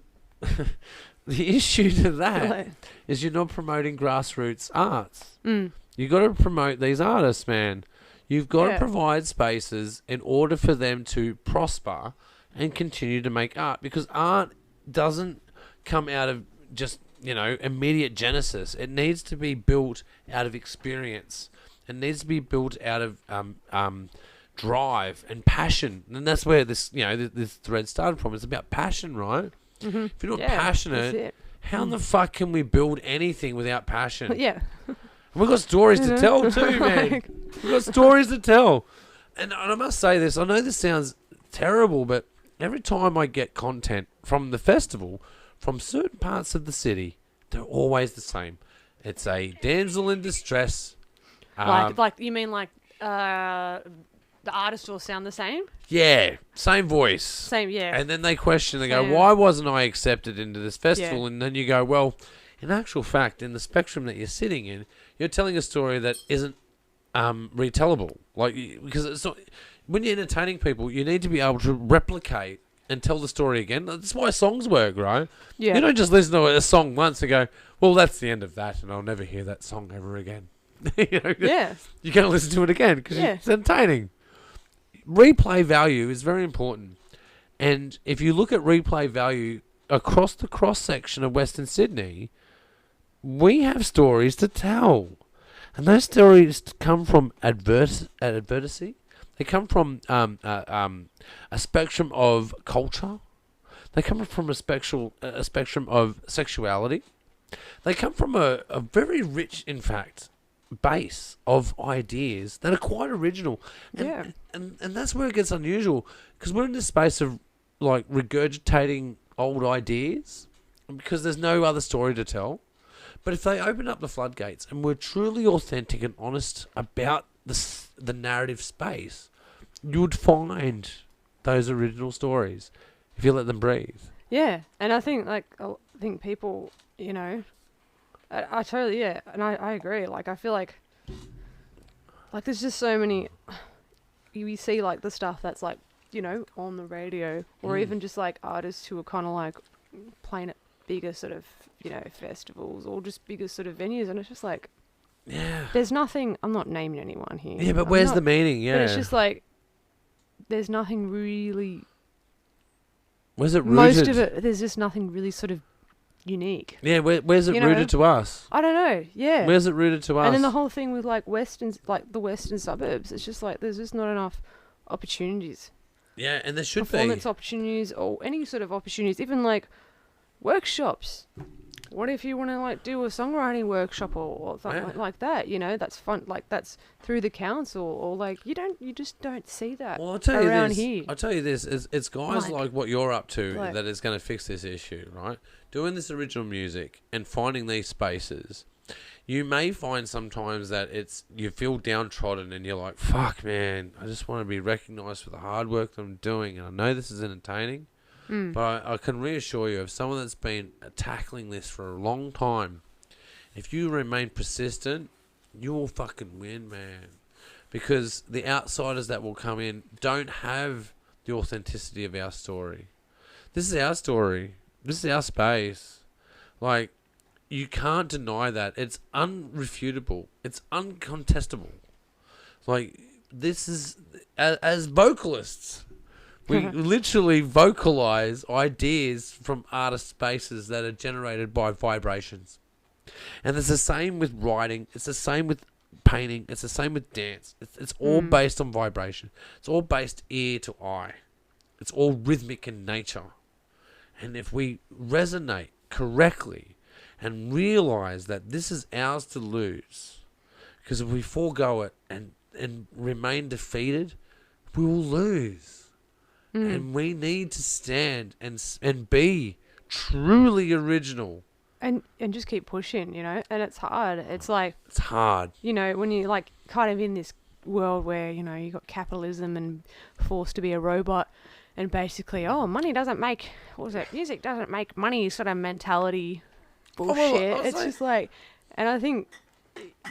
Speaker 2: the issue to that
Speaker 1: Like,
Speaker 2: is you're not promoting grassroots arts.
Speaker 1: mm,
Speaker 2: You got to promote these artists, man. You've got to
Speaker 1: Yeah.
Speaker 2: provide spaces in order for them to prosper and continue to make art, because art doesn't come out of just immediate genesis. It needs to be built out of experience. It needs to be built out of drive and passion, and that's where this thread started from. It's about passion, right?
Speaker 1: mhm.
Speaker 2: If you're not
Speaker 1: Yeah, that's
Speaker 2: passionate,
Speaker 1: it.
Speaker 2: how in the fuck can we build anything without passion?
Speaker 1: Yeah.
Speaker 2: And we've got stories to
Speaker 1: You know?
Speaker 2: tell too, man.
Speaker 1: Like-
Speaker 2: We've got stories to tell. And I must say this, I know this sounds terrible, but every time I get content from the festival, from certain parts of the city, they're always the same. It's a damsel in distress.
Speaker 1: like you mean like the artist will sound the same?
Speaker 2: Yeah, same voice.
Speaker 1: Same, yeah.
Speaker 2: And then they question, they go,
Speaker 1: Same.
Speaker 2: why wasn't I accepted into this festival?
Speaker 1: Yeah.
Speaker 2: And then you go, well, in actual fact, in the spectrum that you're sitting in, you're telling a story that isn't retellable. Because it's not, when you're entertaining people, you need to be able to replicate and tell the story again. That's why songs work, right?
Speaker 1: Yeah.
Speaker 2: You don't just listen to a song once and go, well, that's the end of that, and I'll never hear that song ever again.
Speaker 1: Yeah.
Speaker 2: You're going to listen to it again because
Speaker 1: Yeah.
Speaker 2: it's entertaining. Replay value is very important. And if you look at replay value across the cross-section of Western Sydney, we have stories to tell. And those stories come from adversity. They come from a spectrum of culture. They come from a spectrum of sexuality. They come from a very rich, in fact, base of ideas that are quite original. And,
Speaker 1: Yeah.
Speaker 2: and that's where it gets unusual, because we're in this space of like regurgitating old ideas because there's no other story to tell. But if they open up the floodgates and we're truly authentic and honest about the narrative space, you would find those original stories if you let them breathe.
Speaker 1: Yeah. And I think people, I totally, yeah, and I agree. Like, I feel like there's just so many, you see, like, the stuff that's, like, on the radio, or even just, like, artists who are kind of, like, playing at bigger sort of, festivals, or just bigger sort of venues, and it's just, like,
Speaker 2: Yeah.
Speaker 1: there's nothing, I'm not naming anyone here.
Speaker 2: Yeah, but
Speaker 1: I'm
Speaker 2: where's
Speaker 1: not-
Speaker 2: the meaning? Yeah.
Speaker 1: But it's just, like, there's nothing really,
Speaker 2: Where's it rooted?
Speaker 1: most of it, there's just nothing really sort of unique.
Speaker 2: Yeah, where's it
Speaker 1: You know?
Speaker 2: rooted to us?
Speaker 1: I don't know, yeah.
Speaker 2: Where's it rooted to us?
Speaker 1: And then the whole thing with like the western suburbs, it's just like there's just not enough opportunities,
Speaker 2: yeah, and there should be.
Speaker 1: performance opportunities, or any sort of opportunities, even like workshops. What if you want to like do a songwriting workshop or something
Speaker 2: Yeah.
Speaker 1: like that? That's fun. Like that's through the council, or like you just don't see that.
Speaker 2: Well, I'll tell you
Speaker 1: around
Speaker 2: this.
Speaker 1: here.
Speaker 2: I'll tell you this. It's guys
Speaker 1: Like-
Speaker 2: like what you're up to
Speaker 1: like-
Speaker 2: that is going to fix this issue, right? Doing this original music and finding these spaces. You may find sometimes that you feel downtrodden and you're like, fuck, man, I just want to be recognised for the hard work that I'm doing. And I know this is entertaining, but I can reassure you, if someone that's been tackling this for a long time, if you remain persistent, you will fucking win, man. Because the outsiders that will come in don't have the authenticity of our story. This is our story. This is our space. Like, you can't deny that. It's unrefutable. It's uncontestable. Like, this is, as vocalists, We literally vocalize ideas from artist spaces that are generated by vibrations. And it's the same with writing. It's the same with painting. It's the same with dance. It's all based on vibration. It's all based ear to eye. It's all rhythmic in nature. And if we resonate correctly and realize that this is ours to lose, because if we forego it and remain defeated, we will lose. And we need to stand and be truly original.
Speaker 1: And just keep pushing, you know. And it's hard. It's like,
Speaker 2: It's hard.
Speaker 1: you know, when you like kind of in this world where, you know, you got capitalism and forced to be a robot and basically, money doesn't make, music doesn't make money sort of mentality bullshit. It's just like, and I think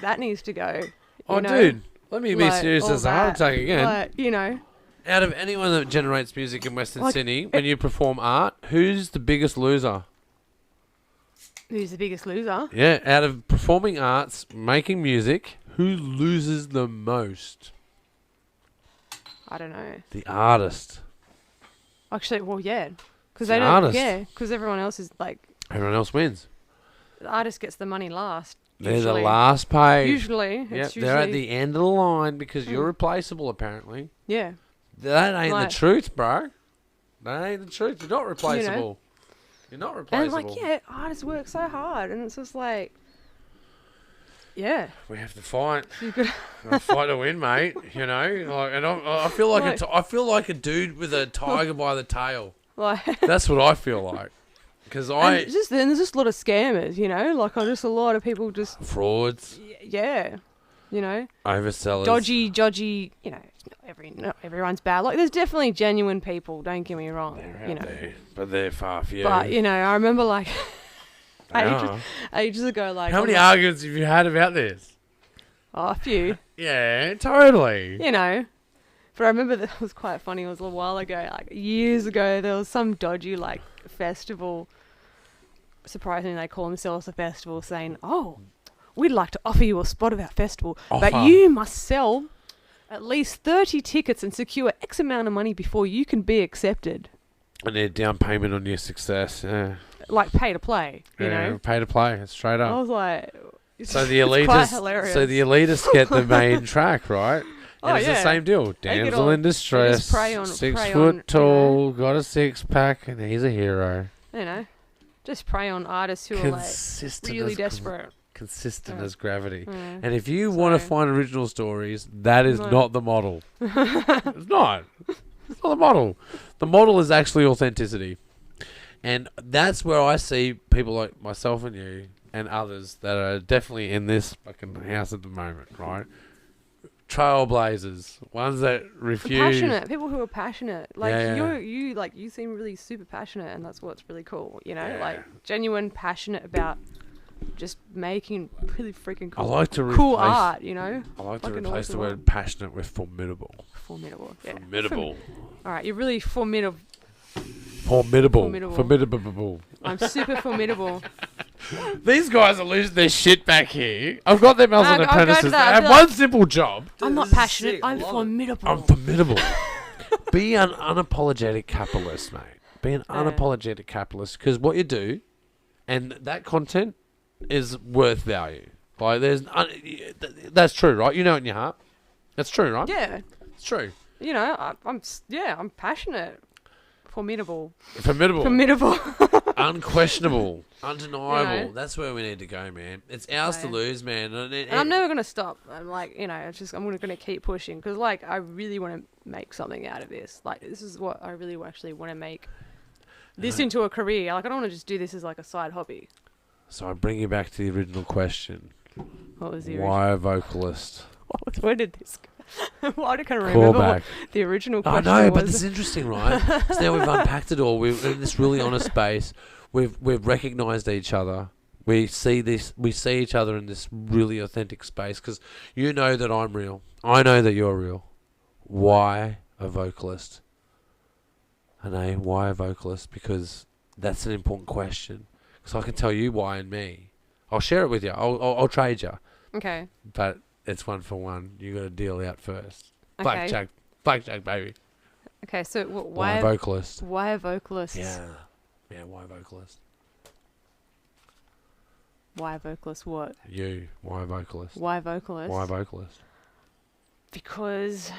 Speaker 1: that needs to go.
Speaker 2: Oh,
Speaker 1: you know?
Speaker 2: dude, let me be
Speaker 1: Like,
Speaker 2: serious
Speaker 1: all
Speaker 2: as a heart
Speaker 1: that.
Speaker 2: attack again.
Speaker 1: Like, you know,
Speaker 2: Out of anyone that generates music in Western
Speaker 1: Like,
Speaker 2: Sydney, when you perform art, who's the biggest loser?
Speaker 1: who's the biggest loser?
Speaker 2: Yeah, out of performing arts, making music, who loses the most?
Speaker 1: I don't know.
Speaker 2: The artist.
Speaker 1: Actually, well, yeah. Because
Speaker 2: The
Speaker 1: they don't,
Speaker 2: artist.
Speaker 1: yeah, because everyone else is like,
Speaker 2: Everyone else wins.
Speaker 1: the artist gets the money last.
Speaker 2: They're
Speaker 1: usually.
Speaker 2: the last paid.
Speaker 1: Usually.
Speaker 2: Yep,
Speaker 1: It's
Speaker 2: they're at
Speaker 1: usually-
Speaker 2: the end of the line because you're
Speaker 1: Hmm.
Speaker 2: replaceable, apparently.
Speaker 1: Yeah.
Speaker 2: That ain't
Speaker 1: Like-
Speaker 2: the truth, bro. That ain't the truth. You're not replaceable. You're not
Speaker 1: And
Speaker 2: replaceable.
Speaker 1: like, yeah, artists work so hard, and it's just like, yeah,
Speaker 2: We have to fight.
Speaker 1: you could,
Speaker 2: Gotta fight to win, mate. You know, like, and I feel like
Speaker 1: Like-
Speaker 2: I feel like a dude with a tiger by the tail.
Speaker 1: like,
Speaker 2: That's what I feel like. Because
Speaker 1: and it's just then there's just a lot of scammers, you know, like just a lot of people just,
Speaker 2: frauds,
Speaker 1: yeah, you know,
Speaker 2: oversellers,
Speaker 1: dodgy, you know, not everyone's bad. Like, there's definitely genuine people. Don't get me wrong,
Speaker 2: They're
Speaker 1: you
Speaker 2: out
Speaker 1: know,
Speaker 2: there, but they're far few.
Speaker 1: but you know, I remember like
Speaker 2: They
Speaker 1: ages,
Speaker 2: are.
Speaker 1: ages ago, like
Speaker 2: How
Speaker 1: on
Speaker 2: many
Speaker 1: the-
Speaker 2: arguments have you had about this?
Speaker 1: a few.
Speaker 2: Yeah, totally.
Speaker 1: You know. But I remember that was quite funny. It was a while ago, like years ago, there was some dodgy like festival. Surprisingly, they call themselves a festival, saying, "Oh, we'd like to offer you a spot of our festival, but
Speaker 2: Offer.
Speaker 1: you must sell at least 30 tickets and secure X amount of money before you can be accepted."
Speaker 2: And their down payment on your success. Yeah,
Speaker 1: Like pay to play, you know.
Speaker 2: pay to play. Straight
Speaker 1: I
Speaker 2: up.
Speaker 1: was like,
Speaker 2: So the
Speaker 1: it's quite
Speaker 2: elitists,
Speaker 1: hilarious.
Speaker 2: so the elitists get the main track, right? And
Speaker 1: Oh,
Speaker 2: it's the
Speaker 1: yeah.
Speaker 2: same deal.
Speaker 1: They get
Speaker 2: Damsel
Speaker 1: all-
Speaker 2: in distress,
Speaker 1: prey on-
Speaker 2: 6
Speaker 1: prey
Speaker 2: foot
Speaker 1: on, you
Speaker 2: tall, got a 6-pack, and he's a hero.
Speaker 1: you know, just prey on artists who are like
Speaker 2: Consistent,
Speaker 1: really
Speaker 2: as
Speaker 1: desperate.
Speaker 2: consistent
Speaker 1: Yeah.
Speaker 2: as gravity.
Speaker 1: Mm.
Speaker 2: And if you want to
Speaker 1: So-
Speaker 2: find original stories, that is
Speaker 1: No.
Speaker 2: not the model. It's not. It's not the model. The model is actually authenticity. And that's where I see people like myself and you and others that are definitely in this fucking house at the moment, right? Trailblazers, ones that refuse.
Speaker 1: Passionate people who are passionate, like
Speaker 2: Yeah, yeah.
Speaker 1: you seem really super passionate, and that's what's really cool, you know,
Speaker 2: Yeah.
Speaker 1: like genuine passionate about just making really freaking
Speaker 2: I
Speaker 1: cool,
Speaker 2: like to
Speaker 1: cool
Speaker 2: replace-
Speaker 1: art, you know.
Speaker 2: I like to
Speaker 1: Fucking
Speaker 2: replace the
Speaker 1: awesome
Speaker 2: word
Speaker 1: art.
Speaker 2: passionate with formidable.
Speaker 1: Formidable, yeah.
Speaker 2: Formidable.
Speaker 1: All right, you're really formidable.
Speaker 2: Formidable.
Speaker 1: Formidable.
Speaker 2: Formidable.
Speaker 1: I'm super formidable.
Speaker 2: These guys are losing their shit back here. I've got them as
Speaker 1: I'll
Speaker 2: an
Speaker 1: go to
Speaker 2: apprentices. They
Speaker 1: that.
Speaker 2: have
Speaker 1: I'll be
Speaker 2: one simple job.
Speaker 1: I'm not
Speaker 3: this is
Speaker 1: passionate.
Speaker 3: sick, I
Speaker 1: I'm
Speaker 3: love it.
Speaker 1: formidable.
Speaker 2: I'm formidable. Be an unapologetic capitalist, mate. Be an
Speaker 1: Yeah.
Speaker 2: unapologetic capitalist, because what you do, and that content is worth value. Like that's true, right? You know it in your heart. That's true, right?
Speaker 1: Yeah,
Speaker 2: It's true.
Speaker 1: you know, I'm passionate. Formidable.
Speaker 2: Formidable.
Speaker 1: Formidable.
Speaker 2: Unquestionable. Undeniable.
Speaker 1: You know?
Speaker 2: That's where we need to go, man. It's ours to
Speaker 1: Yeah.
Speaker 2: lose, man.
Speaker 1: And I'm never gonna stop. I'm like, you know, it's just I'm gonna keep pushing because, like, I really want to make something out of this. Like, this is what I really actually want to make this into a career. Like, I don't want to just do this as like a side hobby.
Speaker 2: So I bring you back to the original question.
Speaker 1: What was the
Speaker 2: Why a vocalist?
Speaker 1: where did this go? Why can't I remember
Speaker 2: Callback.
Speaker 1: what the original
Speaker 2: I
Speaker 1: question
Speaker 2: know,
Speaker 1: was?
Speaker 2: but this is interesting, right? So now we've unpacked it all. We're in this really honest space. We've recognised each other. We see each other in this really authentic space because you know that I'm real. I know that you're real. Why a vocalist? Annai, why a vocalist? Because that's an important question. Because I can tell you why and me. I'll share it with you. I'll trade you.
Speaker 1: Okay.
Speaker 2: But it's 1 for 1. You got to deal out first.
Speaker 1: Okay.
Speaker 2: Blackjack, baby.
Speaker 1: Okay, so
Speaker 2: Why
Speaker 1: why
Speaker 2: vocalist?
Speaker 1: why a vocalist?
Speaker 2: Yeah. Yeah, why vocalist?
Speaker 1: Why vocalist? What?
Speaker 2: You, why vocalist?
Speaker 1: Why vocalist?
Speaker 2: Why vocalist?
Speaker 1: Because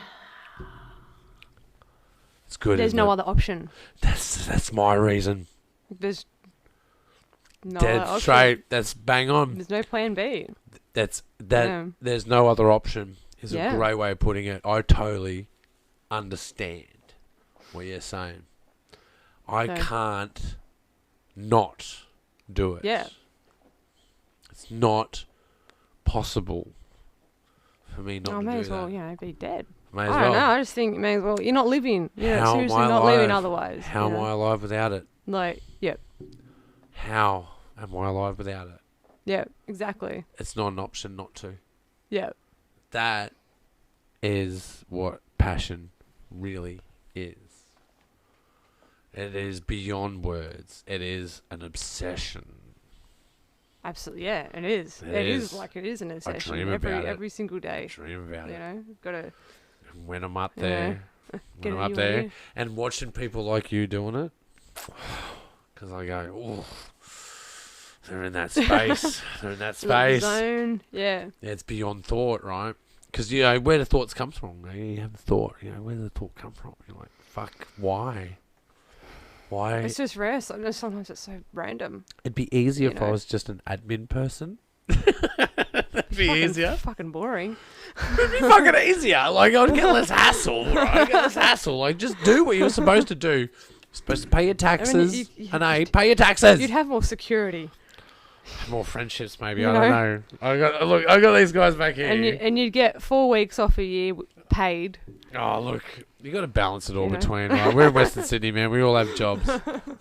Speaker 2: It's good.
Speaker 1: there's
Speaker 2: isn't
Speaker 1: no
Speaker 2: it?
Speaker 1: other option.
Speaker 2: That's my reason.
Speaker 1: There's no
Speaker 2: Dead
Speaker 1: other option.
Speaker 2: straight. That's bang on.
Speaker 1: There's no plan B.
Speaker 2: That.
Speaker 1: Yeah.
Speaker 2: There's no other option. Is
Speaker 1: Yeah.
Speaker 2: a great way of putting it. I totally understand what you're saying. I
Speaker 1: So-
Speaker 2: can't not do it.
Speaker 1: Yeah.
Speaker 2: It's not possible for me not
Speaker 1: I
Speaker 2: to
Speaker 1: may
Speaker 2: do
Speaker 1: as well,
Speaker 2: that.
Speaker 1: be dead.
Speaker 2: May as
Speaker 1: I don't
Speaker 2: well.
Speaker 1: know. I just think you may as well. You're not living. You're
Speaker 2: How am
Speaker 1: seriously
Speaker 2: I
Speaker 1: not living
Speaker 2: alive?
Speaker 1: otherwise.
Speaker 2: How am I alive without it?
Speaker 1: Like, yep.
Speaker 2: How am I alive without it?
Speaker 1: Yep. Exactly.
Speaker 2: It's not an option not to.
Speaker 1: Yep.
Speaker 2: That is what passion really is. It is beyond words. It is an obsession.
Speaker 1: Absolutely. Yeah, it is.
Speaker 2: It
Speaker 1: It
Speaker 2: is.
Speaker 1: is like it is an obsession.
Speaker 2: dream about it.
Speaker 1: Every single day.
Speaker 2: Dream about
Speaker 1: You
Speaker 2: it.
Speaker 1: know, gotta
Speaker 2: When I'm up
Speaker 1: Yeah.
Speaker 2: there,
Speaker 1: get
Speaker 2: when
Speaker 1: it
Speaker 2: I'm up
Speaker 1: you
Speaker 2: there,
Speaker 1: and
Speaker 2: and watching people like you doing it, because I go, oh, they're in that space. They're in that
Speaker 1: you. Little
Speaker 2: space.
Speaker 1: zone. Yeah.
Speaker 2: Yeah, it's beyond thought, right? Because, you know, where the thoughts comes from, you have the thought, where does the thought come from? You're like, fuck, why? Why?
Speaker 1: It's just rare. Sometimes it's so random.
Speaker 2: It'd be easier
Speaker 1: you
Speaker 2: if I
Speaker 1: know.
Speaker 2: was just an admin person. That'd be easier.
Speaker 1: Fucking boring.
Speaker 2: It'd be fucking easier. Like, I'd get less hassle, right? I'd get less hassle. Like, just do what you're supposed to do. You're supposed to pay your taxes.
Speaker 1: you-
Speaker 2: Annai, pay your taxes.
Speaker 1: You'd have more security,
Speaker 2: More friendships, maybe.
Speaker 1: You
Speaker 2: I don't know. I got these guys back here.
Speaker 1: and you'd get 4 weeks off a year paid.
Speaker 2: Oh, look, you got to balance it all
Speaker 1: You know?
Speaker 2: between, right? We're in Western Sydney, man. We all have jobs.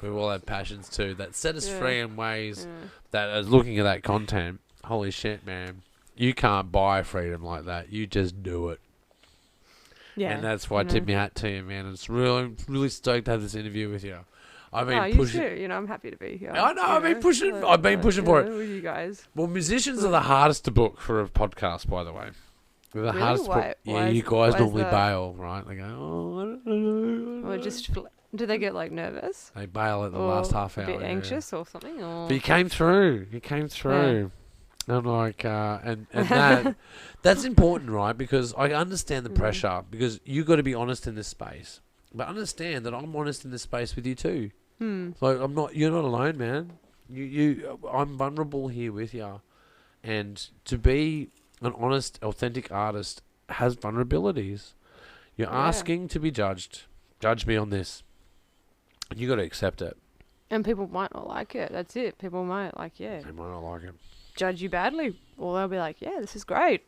Speaker 2: We all have passions too that set us
Speaker 1: Yeah.
Speaker 2: free in ways
Speaker 1: Yeah.
Speaker 2: that is looking at that content. Holy shit, man. You can't buy freedom like that. You just do it.
Speaker 1: Yeah.
Speaker 2: And that's why I
Speaker 1: you
Speaker 2: tip
Speaker 1: know.
Speaker 2: my hat to you, man. I'm really stoked to have this interview with you. I've been
Speaker 1: Oh, you
Speaker 2: pushing.
Speaker 1: too. I'm happy to be here.
Speaker 2: I know,
Speaker 1: you
Speaker 2: I've been pushing-
Speaker 1: like-
Speaker 2: I've been
Speaker 1: like,
Speaker 2: pushing
Speaker 1: you
Speaker 2: for
Speaker 1: know,
Speaker 2: it.
Speaker 1: With you guys.
Speaker 2: Well, musicians are the hardest to book for a podcast, by the way. They're the
Speaker 1: Really?
Speaker 2: hardest to book.
Speaker 1: Why-
Speaker 2: Yeah,
Speaker 1: why
Speaker 2: you
Speaker 1: is-
Speaker 2: guys
Speaker 1: why is
Speaker 2: normally
Speaker 1: that?
Speaker 2: bail, right? They go, oh, I don't know.
Speaker 1: Or just do they get like nervous?
Speaker 2: They bail at the
Speaker 1: or
Speaker 2: last half hour.
Speaker 1: a bit
Speaker 2: yeah.
Speaker 1: anxious or something? Or
Speaker 2: But you came through. You came through. I'm like, and that's important, right? Because I understand the
Speaker 1: Mhm.
Speaker 2: pressure. Because you got to be honest in this space, but understand that I'm honest in this space with you too. Like I'm not. You're not alone, man. I'm vulnerable here with you, and to be an honest, authentic artist has vulnerabilities. You're
Speaker 1: Yeah.
Speaker 2: asking to be judged. Judge me on this. And you got to accept it.
Speaker 1: And people might not like it. That's it. People might
Speaker 2: They might not like it.
Speaker 1: judge you badly, or they'll be like, "Yeah, this is great."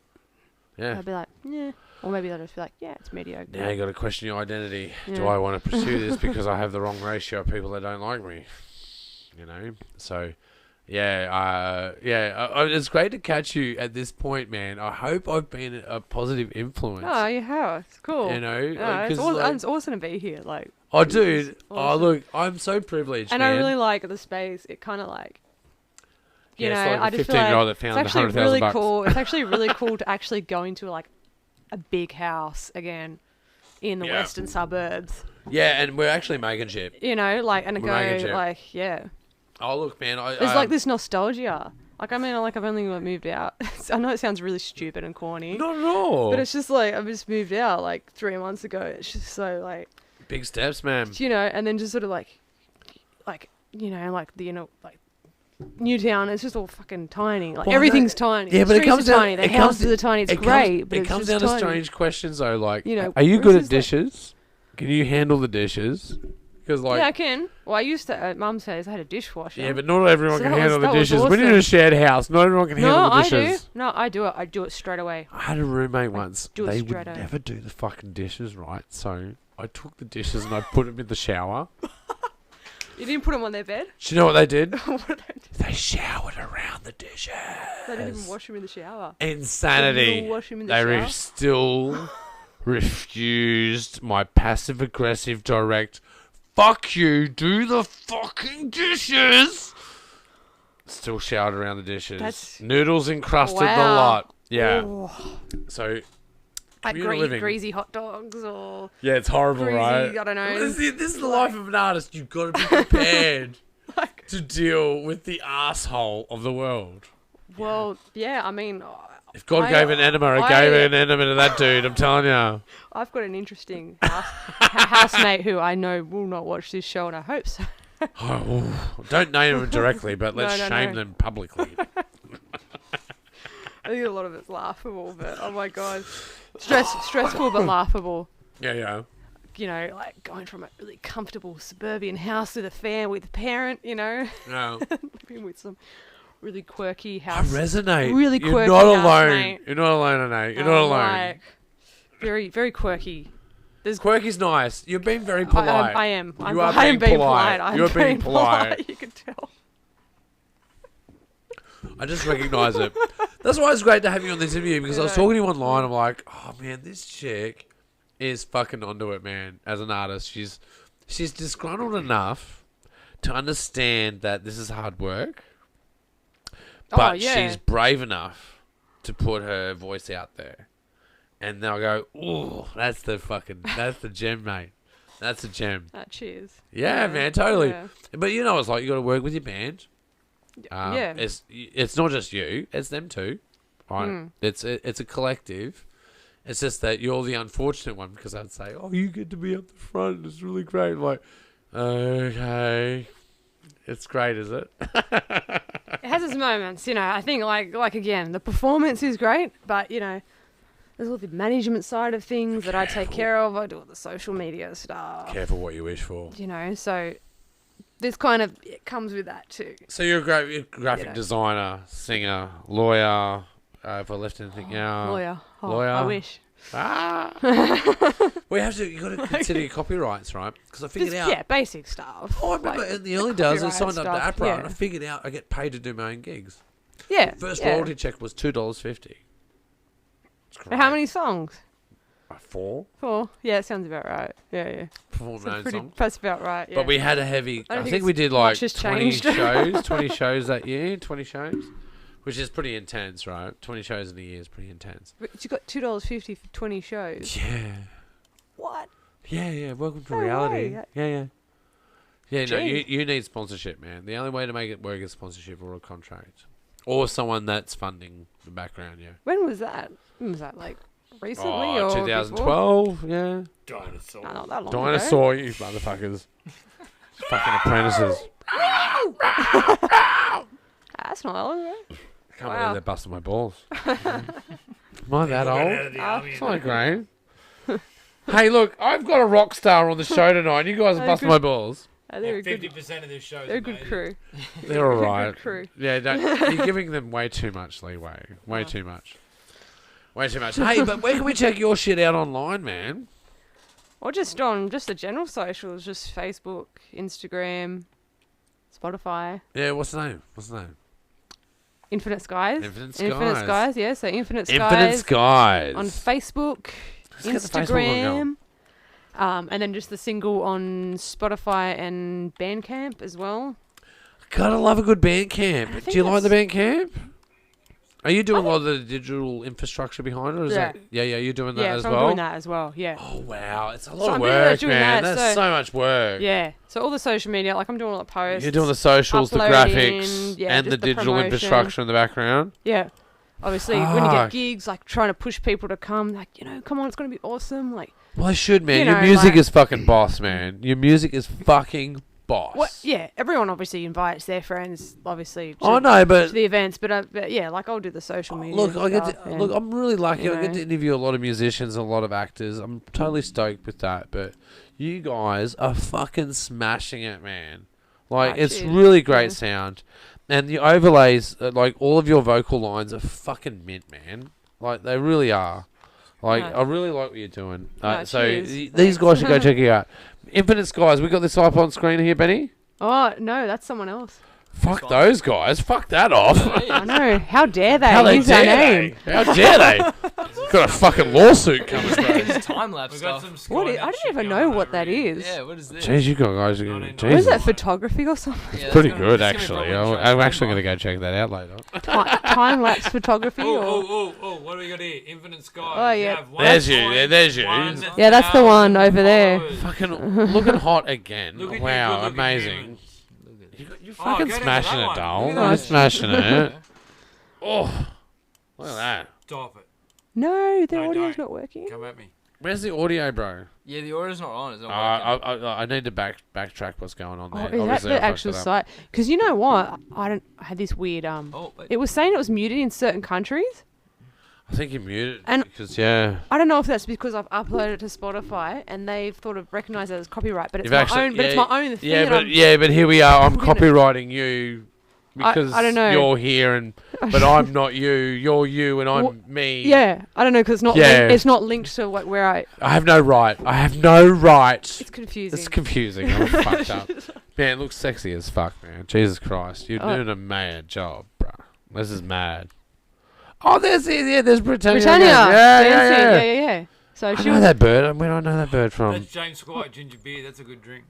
Speaker 2: Yeah.
Speaker 1: They'll be like, "Yeah," or maybe they'll just be like, "Yeah, it's mediocre."
Speaker 2: Now you got to question your identity. Do
Speaker 1: Yeah.
Speaker 2: I want to pursue this because I have the wrong ratio of people that don't like me? So, it's great to catch you at this point, man. I hope I've been a positive influence.
Speaker 1: Oh, you have. It's cool.
Speaker 2: Because
Speaker 1: it's awesome to be here. Like,
Speaker 2: oh,
Speaker 1: it's
Speaker 2: dude,
Speaker 1: awesome.
Speaker 2: look, I'm so privileged,
Speaker 1: and
Speaker 2: man.
Speaker 1: I really like the space. It kind of like, you know,
Speaker 2: it's like
Speaker 1: I
Speaker 2: a
Speaker 1: just feel
Speaker 2: 15-year-old
Speaker 1: like
Speaker 2: that
Speaker 1: it's
Speaker 2: found
Speaker 1: actually
Speaker 2: $100,000
Speaker 1: really
Speaker 2: bucks.
Speaker 1: cool. It's actually really cool to actually go into like a big house again in the
Speaker 2: Yeah.
Speaker 1: western suburbs.
Speaker 2: Yeah, and we're actually making shit.
Speaker 1: You know, like, and
Speaker 2: We're making
Speaker 1: go
Speaker 2: shit.
Speaker 1: like, yeah.
Speaker 2: Oh, look, man,
Speaker 1: There's like this nostalgia. Like, I mean, like I've only moved out. I know it sounds really stupid and corny,
Speaker 2: not at all.
Speaker 1: but it's just like I've just moved out like 3 months ago. It's just so like,
Speaker 2: Big steps, man.
Speaker 1: you know, and then just sort of like you know, like the like Newtown. It's just all fucking tiny. Like
Speaker 2: Well, I
Speaker 1: everything's
Speaker 2: know-
Speaker 1: tiny.
Speaker 2: Yeah,
Speaker 1: the
Speaker 2: but it
Speaker 1: streets
Speaker 2: comes
Speaker 1: are
Speaker 2: down.
Speaker 1: tiny. The
Speaker 2: it comes
Speaker 1: houses
Speaker 2: to-
Speaker 1: are tiny. It's
Speaker 2: it
Speaker 1: great,
Speaker 2: comes,
Speaker 1: but
Speaker 2: it
Speaker 1: it's
Speaker 2: comes
Speaker 1: just
Speaker 2: down to
Speaker 1: tiny.
Speaker 2: strange questions though. Like,
Speaker 1: You know,
Speaker 2: are you
Speaker 1: where's
Speaker 2: good at
Speaker 1: this, like-
Speaker 2: dishes? Can you handle the dishes? Because like,
Speaker 1: Yeah, I can. Well, I used to at Mum's house. I had a dishwasher.
Speaker 2: yeah, but not everyone
Speaker 1: So
Speaker 2: can
Speaker 1: that was-
Speaker 2: handle the
Speaker 1: that was
Speaker 2: dishes. When you're in a
Speaker 1: awesome.
Speaker 2: shared house, not everyone can
Speaker 1: no,
Speaker 2: handle the
Speaker 1: I do.
Speaker 2: dishes.
Speaker 1: No, I do it. I do it straight away.
Speaker 2: I had a roommate once.
Speaker 1: do it
Speaker 2: They would
Speaker 1: straight away.
Speaker 2: never do the fucking dishes right. So I took the dishes and I put them in the shower.
Speaker 1: You didn't put them on their bed.
Speaker 2: Do you know what they did?
Speaker 1: What did they do?
Speaker 2: They showered around the dishes.
Speaker 1: They didn't even wash them in the shower.
Speaker 2: Insanity.
Speaker 1: They didn't wash 'em in the
Speaker 2: They
Speaker 1: shower?
Speaker 2: still refused my passive aggressive direct. Fuck you! Do the fucking dishes. Still showered around the dishes.
Speaker 1: That's-
Speaker 2: Noodles encrusted the
Speaker 1: Wow.
Speaker 2: lot. Yeah.
Speaker 1: Oh.
Speaker 2: So
Speaker 1: Like
Speaker 2: communal living.
Speaker 1: greasy hot dogs or
Speaker 2: Yeah, it's horrible,
Speaker 1: greasy,
Speaker 2: right?
Speaker 1: I don't know.
Speaker 2: This is the life of an artist. You've got to be prepared
Speaker 1: like,
Speaker 2: to deal with the asshole of the world.
Speaker 1: well, yeah, I mean,
Speaker 2: If God gave an enema, it gave an enema to that dude. I'm telling you.
Speaker 1: I've got an interesting housemate who I know will not watch this show, and I hope so.
Speaker 2: Don't name them directly, but let's
Speaker 1: No.
Speaker 2: shame them publicly.
Speaker 1: I think a lot of it's laughable, but oh my god, stressful but laughable.
Speaker 2: Yeah.
Speaker 1: You know, like going from a really comfortable suburban house with a fan with a parent, you know,
Speaker 2: No.
Speaker 1: living with some really quirky
Speaker 2: I
Speaker 1: house.
Speaker 2: resonate.
Speaker 1: Really
Speaker 2: You're
Speaker 1: quirky
Speaker 2: not alone.
Speaker 1: housemate.
Speaker 2: You're not alone, Annai. You're not alone.
Speaker 1: Like, very, very quirky.
Speaker 2: Quirky's nice. You're being very polite.
Speaker 1: I am.
Speaker 2: You are
Speaker 1: I am
Speaker 2: being
Speaker 1: being
Speaker 2: polite.
Speaker 1: I'm
Speaker 2: You're being polite.
Speaker 1: You can tell.
Speaker 2: I just recognise it. That's why it's great to have you on this interview, because I was
Speaker 1: Yeah.
Speaker 2: talking to you online. I'm like, oh man, this chick is fucking onto it, man. As an artist, she's disgruntled enough to understand that this is hard work, but she's brave enough to put her voice out there. And then I go, ooh, that's the gem, mate. That's a gem.
Speaker 1: Cheers.
Speaker 2: Yeah, man, totally.
Speaker 1: Yeah.
Speaker 2: But you know, it's like you got to work with your band.
Speaker 1: Yeah.
Speaker 2: It's not just you; it's them too. Right?
Speaker 1: Mm.
Speaker 2: It's a collective. It's just that you're the unfortunate one, because I'd say, "Oh, you get to be up the front. It's really great." I'm like, okay, it's great, is it?
Speaker 1: It has its moments, you know. I think, like again, the performance is great, but you know, there's all the management side of things that I take care of. I do all the social media stuff.
Speaker 2: Careful what you wish for.
Speaker 1: You know, so this kind of it comes with that too.
Speaker 2: So you're a graphic designer, singer, lawyer. If I left anything out,
Speaker 1: Lawyer. Oh,
Speaker 2: lawyer.
Speaker 1: I wish.
Speaker 2: We have to. You got to consider your copyrights, right? Because I figured out.
Speaker 1: Yeah, basic stuff.
Speaker 2: Oh, I remember
Speaker 1: like
Speaker 2: in the early days, I
Speaker 1: copyright
Speaker 2: signed up to
Speaker 1: stuff,
Speaker 2: APRA,
Speaker 1: yeah.
Speaker 2: and I figured out I get paid to do my own gigs.
Speaker 1: Yeah.
Speaker 2: First
Speaker 1: yeah.
Speaker 2: royalty check was $2.50.
Speaker 1: How many songs?
Speaker 2: 4.
Speaker 1: 4. Yeah, it sounds about right. Yeah.
Speaker 2: Performed my own songs.
Speaker 1: That's about right. Yeah.
Speaker 2: But we had a heavy.
Speaker 1: I don't
Speaker 2: I
Speaker 1: think
Speaker 2: think we
Speaker 1: it's
Speaker 2: did like
Speaker 1: much has
Speaker 2: 20
Speaker 1: changed.
Speaker 2: shows. 20 shows that year. 20 shows, which is pretty intense, right? 20 shows in a year is pretty intense.
Speaker 1: But you got $2.50 for 20 shows.
Speaker 2: Yeah.
Speaker 1: What?
Speaker 2: Yeah. Welcome to
Speaker 1: No
Speaker 2: reality.
Speaker 1: way.
Speaker 2: Yeah. Yeah, no,
Speaker 1: Gee.
Speaker 2: you need sponsorship, man. The only way to make it work is sponsorship or a contract. Or someone that's funding the background, yeah.
Speaker 1: When was that? When was that, like, recently
Speaker 2: Oh,
Speaker 1: or
Speaker 2: 2012, yeah.
Speaker 4: Dinosaur.
Speaker 1: Before? No, not that long
Speaker 2: Dinosaur, you motherfuckers. Fucking apprentices.
Speaker 1: That's not that long ago.
Speaker 2: I can't
Speaker 1: Wow.
Speaker 2: believe they're busting my balls. Am I that old? It's not great. Hey, look, I've got a rock star on the show tonight. And you guys are
Speaker 1: Oh,
Speaker 2: busting
Speaker 1: good.
Speaker 2: my balls.
Speaker 1: They're a good,
Speaker 4: 50% of this show is
Speaker 1: they're a good
Speaker 4: amazing.
Speaker 1: crew.
Speaker 2: They're all right.
Speaker 1: Good crew.
Speaker 2: Yeah, you're giving them way too much leeway. Way too much. Way too much. Hey, but where can we check your shit out online, man?
Speaker 1: Or just on just the general socials, just Facebook, Instagram, Spotify.
Speaker 2: Yeah, what's the name?
Speaker 1: Infinite Skies.
Speaker 2: Infinite
Speaker 1: Infinite
Speaker 2: Skies.
Speaker 1: Skies, yeah. So Infinite Skies.
Speaker 2: Infinite Skies.
Speaker 1: On Facebook,
Speaker 2: Let's get the Facebook one going.
Speaker 1: Instagram. And then just the single on Spotify and Bandcamp as well.
Speaker 2: Gotta love a good Bandcamp.
Speaker 1: I
Speaker 2: Do
Speaker 1: think
Speaker 2: you like the
Speaker 1: that's-
Speaker 2: Bandcamp? Are you doing a lot of the digital infrastructure behind it? Or is
Speaker 1: Yeah.
Speaker 2: that, yeah, you're doing that
Speaker 1: Yeah,
Speaker 2: as
Speaker 1: so
Speaker 2: well?
Speaker 1: I'm doing that as well, yeah.
Speaker 2: Oh, wow. It's a
Speaker 1: So
Speaker 2: lot of
Speaker 1: I'm pretty much
Speaker 2: work,
Speaker 1: doing
Speaker 2: man.
Speaker 1: that,
Speaker 2: That's
Speaker 1: so-
Speaker 2: so much work.
Speaker 1: Yeah. So all the social media, like I'm doing all the posts.
Speaker 2: You're doing the socials, the
Speaker 1: uploading,
Speaker 2: graphics,
Speaker 1: yeah,
Speaker 2: and
Speaker 1: just
Speaker 2: the
Speaker 1: the
Speaker 2: digital
Speaker 1: promotion.
Speaker 2: infrastructure in the background.
Speaker 1: Yeah. Obviously, when you
Speaker 2: Fuck.
Speaker 1: get gigs, like trying to push people to come, like, come on, it's going to be awesome. Like,
Speaker 2: Well, they should, man.
Speaker 1: You
Speaker 2: Your
Speaker 1: know,
Speaker 2: music
Speaker 1: like-
Speaker 2: is fucking boss, man. Your music is fucking boss.
Speaker 1: what? Yeah, everyone obviously invites their friends, obviously, to,
Speaker 2: I know,
Speaker 1: to
Speaker 2: but
Speaker 1: the events, but yeah, like I'll do the social media.
Speaker 2: look, I get
Speaker 1: stuff
Speaker 2: to,
Speaker 1: and-
Speaker 2: look. I'm really lucky.
Speaker 1: you
Speaker 2: I get
Speaker 1: know.
Speaker 2: to interview a lot of musicians and a lot of actors. I'm totally stoked with that. But you guys are fucking smashing it, man. Like
Speaker 1: Ah,
Speaker 2: it's
Speaker 1: cheers.
Speaker 2: really great
Speaker 1: Yeah.
Speaker 2: sound, and the overlays, like all of your vocal lines, are fucking mint, man. Like they really are. Like
Speaker 1: No.
Speaker 2: I really like what you're doing.
Speaker 1: No,
Speaker 2: So
Speaker 1: cheers.
Speaker 2: these
Speaker 1: Thanks.
Speaker 2: guys should go check you out. Infinite Skies. We got this up on screen here, Benny.
Speaker 1: Oh no, that's someone else.
Speaker 2: Fuck
Speaker 3: fine.
Speaker 2: those guys. Fuck that off.
Speaker 1: I know. How dare they
Speaker 2: How they
Speaker 1: use our
Speaker 2: dare
Speaker 1: name?
Speaker 2: they? How dare they? Got a fucking lawsuit coming, bro.
Speaker 3: This is time lapse
Speaker 4: We've got
Speaker 3: stuff.
Speaker 4: some
Speaker 1: What?
Speaker 4: Skynet
Speaker 1: I don't
Speaker 4: shit
Speaker 1: even
Speaker 4: going
Speaker 1: know
Speaker 4: on
Speaker 1: what
Speaker 4: over
Speaker 1: that
Speaker 4: here.
Speaker 1: is.
Speaker 3: Yeah, what is this?
Speaker 2: Jeez, you guys are
Speaker 4: Not
Speaker 2: going
Speaker 4: in-
Speaker 1: What is
Speaker 2: Jesus.
Speaker 1: that? Photography or something?
Speaker 3: Yeah, that's
Speaker 2: Pretty
Speaker 3: gonna-
Speaker 2: good,
Speaker 3: that's gonna
Speaker 2: actually.
Speaker 3: probably
Speaker 2: I'm
Speaker 3: try
Speaker 2: actually going to
Speaker 3: to
Speaker 2: go check that out later.
Speaker 1: Time lapse photography.
Speaker 4: Oh,
Speaker 1: or...
Speaker 4: oh, what do we got here? Infinite Sky.
Speaker 1: Oh,
Speaker 4: You
Speaker 1: yeah.
Speaker 4: have
Speaker 2: There's you, there's you.
Speaker 4: 1.1
Speaker 1: Yeah, that's the one over there.
Speaker 4: followers.
Speaker 2: Fucking looking hot again.
Speaker 4: Look at you
Speaker 2: Wow,
Speaker 4: good-looking
Speaker 2: amazing.
Speaker 4: humans.
Speaker 2: You're
Speaker 4: Oh,
Speaker 2: fucking
Speaker 4: go down to
Speaker 2: smashing
Speaker 4: that
Speaker 2: it,
Speaker 4: one.
Speaker 2: doll.
Speaker 4: Look at
Speaker 2: You're
Speaker 1: that.
Speaker 2: smashing it. Oh, look at that.
Speaker 4: Stop it.
Speaker 1: No, the
Speaker 4: No,
Speaker 1: audio's
Speaker 4: don't.
Speaker 1: not working.
Speaker 4: Come at me.
Speaker 2: Where's the audio, bro?
Speaker 3: Yeah, the order's not on. It's not working.
Speaker 2: I need to backtrack what's going on there.
Speaker 1: Oh, is that
Speaker 2: Obviously,
Speaker 1: the
Speaker 2: I fucked
Speaker 1: actual
Speaker 2: it up.
Speaker 1: site? Because you know what? I had this weird
Speaker 3: Oh, wait.
Speaker 1: It was saying it was muted in certain countries.
Speaker 2: I think you muted
Speaker 1: And-
Speaker 2: because yeah.
Speaker 1: I don't know if that's because I've uploaded it to Spotify and they've sort of recognised that as copyright, but it's
Speaker 2: You've
Speaker 1: my
Speaker 2: actually-
Speaker 1: own. But it's
Speaker 2: yeah,
Speaker 1: my own thing.
Speaker 2: Yeah,
Speaker 1: and
Speaker 2: but
Speaker 1: I'm-
Speaker 2: but here we are. I'm
Speaker 1: You know.
Speaker 2: copywriting you
Speaker 1: I
Speaker 2: because
Speaker 1: don't know.
Speaker 2: you're here, and but I'm not you. You're you, and I'm
Speaker 1: Well,
Speaker 2: me.
Speaker 1: Yeah, I don't know because it's not.
Speaker 2: Yeah.
Speaker 1: It's not linked to like where I.
Speaker 2: I have no right. I have no right.
Speaker 1: It's confusing.
Speaker 2: It's confusing. I'm fucked up. Man, it looks sexy as fuck, man. Jesus Christ, you're
Speaker 1: Oh.
Speaker 2: doing a mad job, bro. This is mad. Oh, there's Britannia.
Speaker 1: Britannia.
Speaker 2: Yeah,
Speaker 1: dancing, yeah. So
Speaker 2: I
Speaker 1: she
Speaker 2: know
Speaker 1: was.
Speaker 2: that bird. Where do I know that bird from?
Speaker 4: That's James Squire ginger beer. That's a good drink.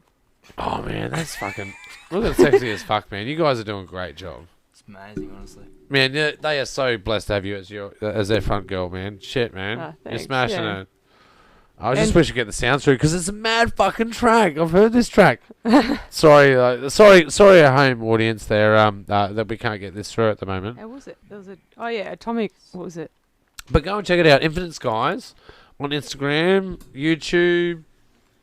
Speaker 2: Oh man, that's fucking. Look at sexy as fuck, man. You guys are doing a great job.
Speaker 3: It's amazing, honestly.
Speaker 2: Man, they are so blessed to have you as their front girl, man. Shit, man.
Speaker 1: Ah,
Speaker 2: You're
Speaker 1: thanks,
Speaker 2: smashing
Speaker 1: yeah.
Speaker 2: it. I just
Speaker 1: And-
Speaker 2: wish you get the sound through because it's a mad fucking track. I've heard this track. sorry, our home audience there. That we can't get this through at the moment.
Speaker 1: How was it? There was a. Oh yeah, Atomic. What was it?
Speaker 2: But go and check it out. Infinite Skies on Instagram, YouTube,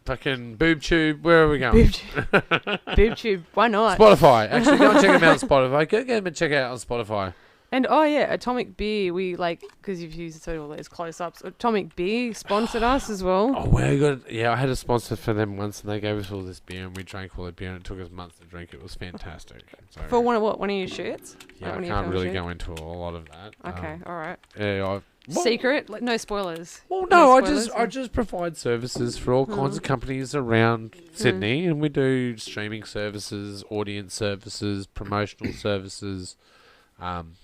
Speaker 2: fucking BoobTube. Where are we going?
Speaker 1: BoobTube. BoobTube. Why not?
Speaker 2: Spotify. Actually, go and check them out on Spotify. Go get them and check it out on Spotify.
Speaker 1: And oh yeah, Atomic Beer. We like because you've used all those close-ups. Atomic Beer sponsored us as well.
Speaker 2: Oh, we got. Yeah, I had a sponsor for them once, and they gave us all this beer, and we drank all the beer, and it took us months to drink. It was fantastic. So,
Speaker 1: For one of your shirts.
Speaker 2: yeah,
Speaker 1: like
Speaker 2: I
Speaker 1: one of your
Speaker 2: can't
Speaker 1: film
Speaker 2: really
Speaker 1: shirts?
Speaker 2: go into a lot of that.
Speaker 1: Okay, all right.
Speaker 2: Yeah,
Speaker 1: Secret, like no spoilers.
Speaker 2: Well,
Speaker 1: No
Speaker 2: no,
Speaker 1: spoilers,
Speaker 2: I just provide services for all kinds of companies around Sydney, and we do streaming services, audience services, promotional services,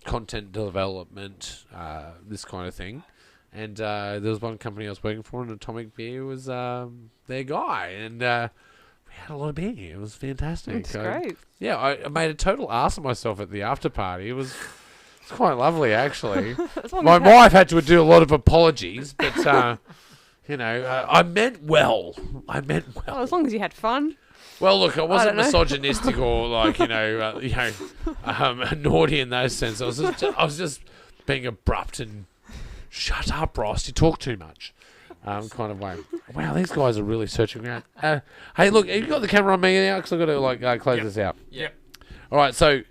Speaker 2: content development, this kind of thing. And there was one company I was working for, and Atomic Beer was their guy, and we had a lot of beer. It was fantastic.
Speaker 1: It's great.
Speaker 2: Yeah, I made a total ass of myself at the after party. It was quite lovely, actually.
Speaker 1: As long
Speaker 2: My
Speaker 1: as
Speaker 2: wife had to do a lot of apologies, but I meant well.
Speaker 1: oh, as long as you had fun.
Speaker 2: Well, look, I wasn't
Speaker 1: don't know.
Speaker 2: misogynistic or like naughty in those sense. I was just being abrupt and shut up, Ross. You talk too much. Kind of way. Wow, these guys are really searching around. Hey, look, have you got the camera on me now? Because I've got to close
Speaker 4: Yep.
Speaker 2: this out.
Speaker 3: Yep.
Speaker 2: All right, so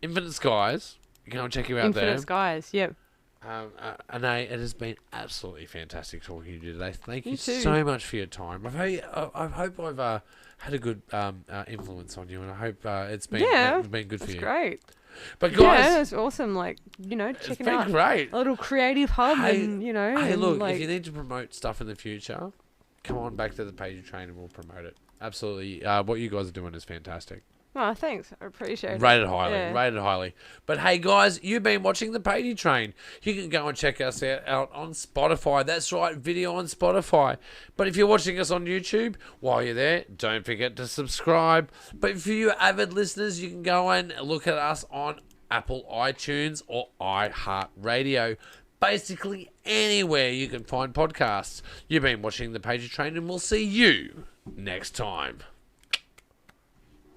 Speaker 2: Infinite Skies. Go and check you out
Speaker 1: Infinite
Speaker 2: there.
Speaker 1: Skies. Yep.
Speaker 2: Annai, it has been absolutely fantastic talking to you today. Thank you
Speaker 1: You too.
Speaker 2: so much for your time. I hope I've had a good influence on you, and I hope it's been good for
Speaker 1: That's
Speaker 2: you.
Speaker 1: great.
Speaker 2: But
Speaker 1: Yeah,
Speaker 2: guys,
Speaker 1: that's awesome. Like
Speaker 2: it's
Speaker 1: checking
Speaker 2: been
Speaker 1: out
Speaker 2: great.
Speaker 1: a little creative hub,
Speaker 2: Hey,
Speaker 1: and
Speaker 2: Hey,
Speaker 1: and,
Speaker 2: look,
Speaker 1: like,
Speaker 2: if you need to promote stuff in the future, come on back to the Pagey Train and we'll promote it. Absolutely. What you guys are doing is fantastic.
Speaker 1: oh, thanks. I appreciate it.
Speaker 2: Rated highly,
Speaker 1: Yeah.
Speaker 2: rated highly. But hey, guys, you've been watching the Pagey Train. You can go and check us out on Spotify. That's right, video on Spotify. But if you're watching us on YouTube, while you're there, don't forget to subscribe. But for you avid listeners, you can go and look at us on Apple iTunes or iHeartRadio. Basically, anywhere you can find podcasts. You've been watching the Pagey Train, and we'll see you next time.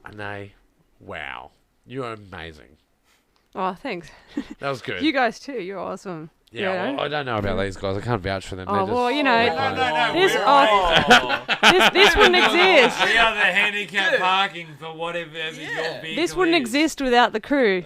Speaker 2: Annai, wow. You're amazing.
Speaker 1: Oh, thanks.
Speaker 2: That was good.
Speaker 1: You guys too. You're awesome.
Speaker 2: yeah, well, I don't know about these guys. I can't vouch for them.
Speaker 1: Oh,
Speaker 2: They're just-
Speaker 1: well, you know,
Speaker 4: No.
Speaker 1: This-
Speaker 4: we're
Speaker 1: oh,
Speaker 4: all-
Speaker 1: this wouldn't exist.
Speaker 4: We are the handicap parking for whatever your vehicle
Speaker 1: This wouldn't
Speaker 4: is.
Speaker 1: exist without the crew.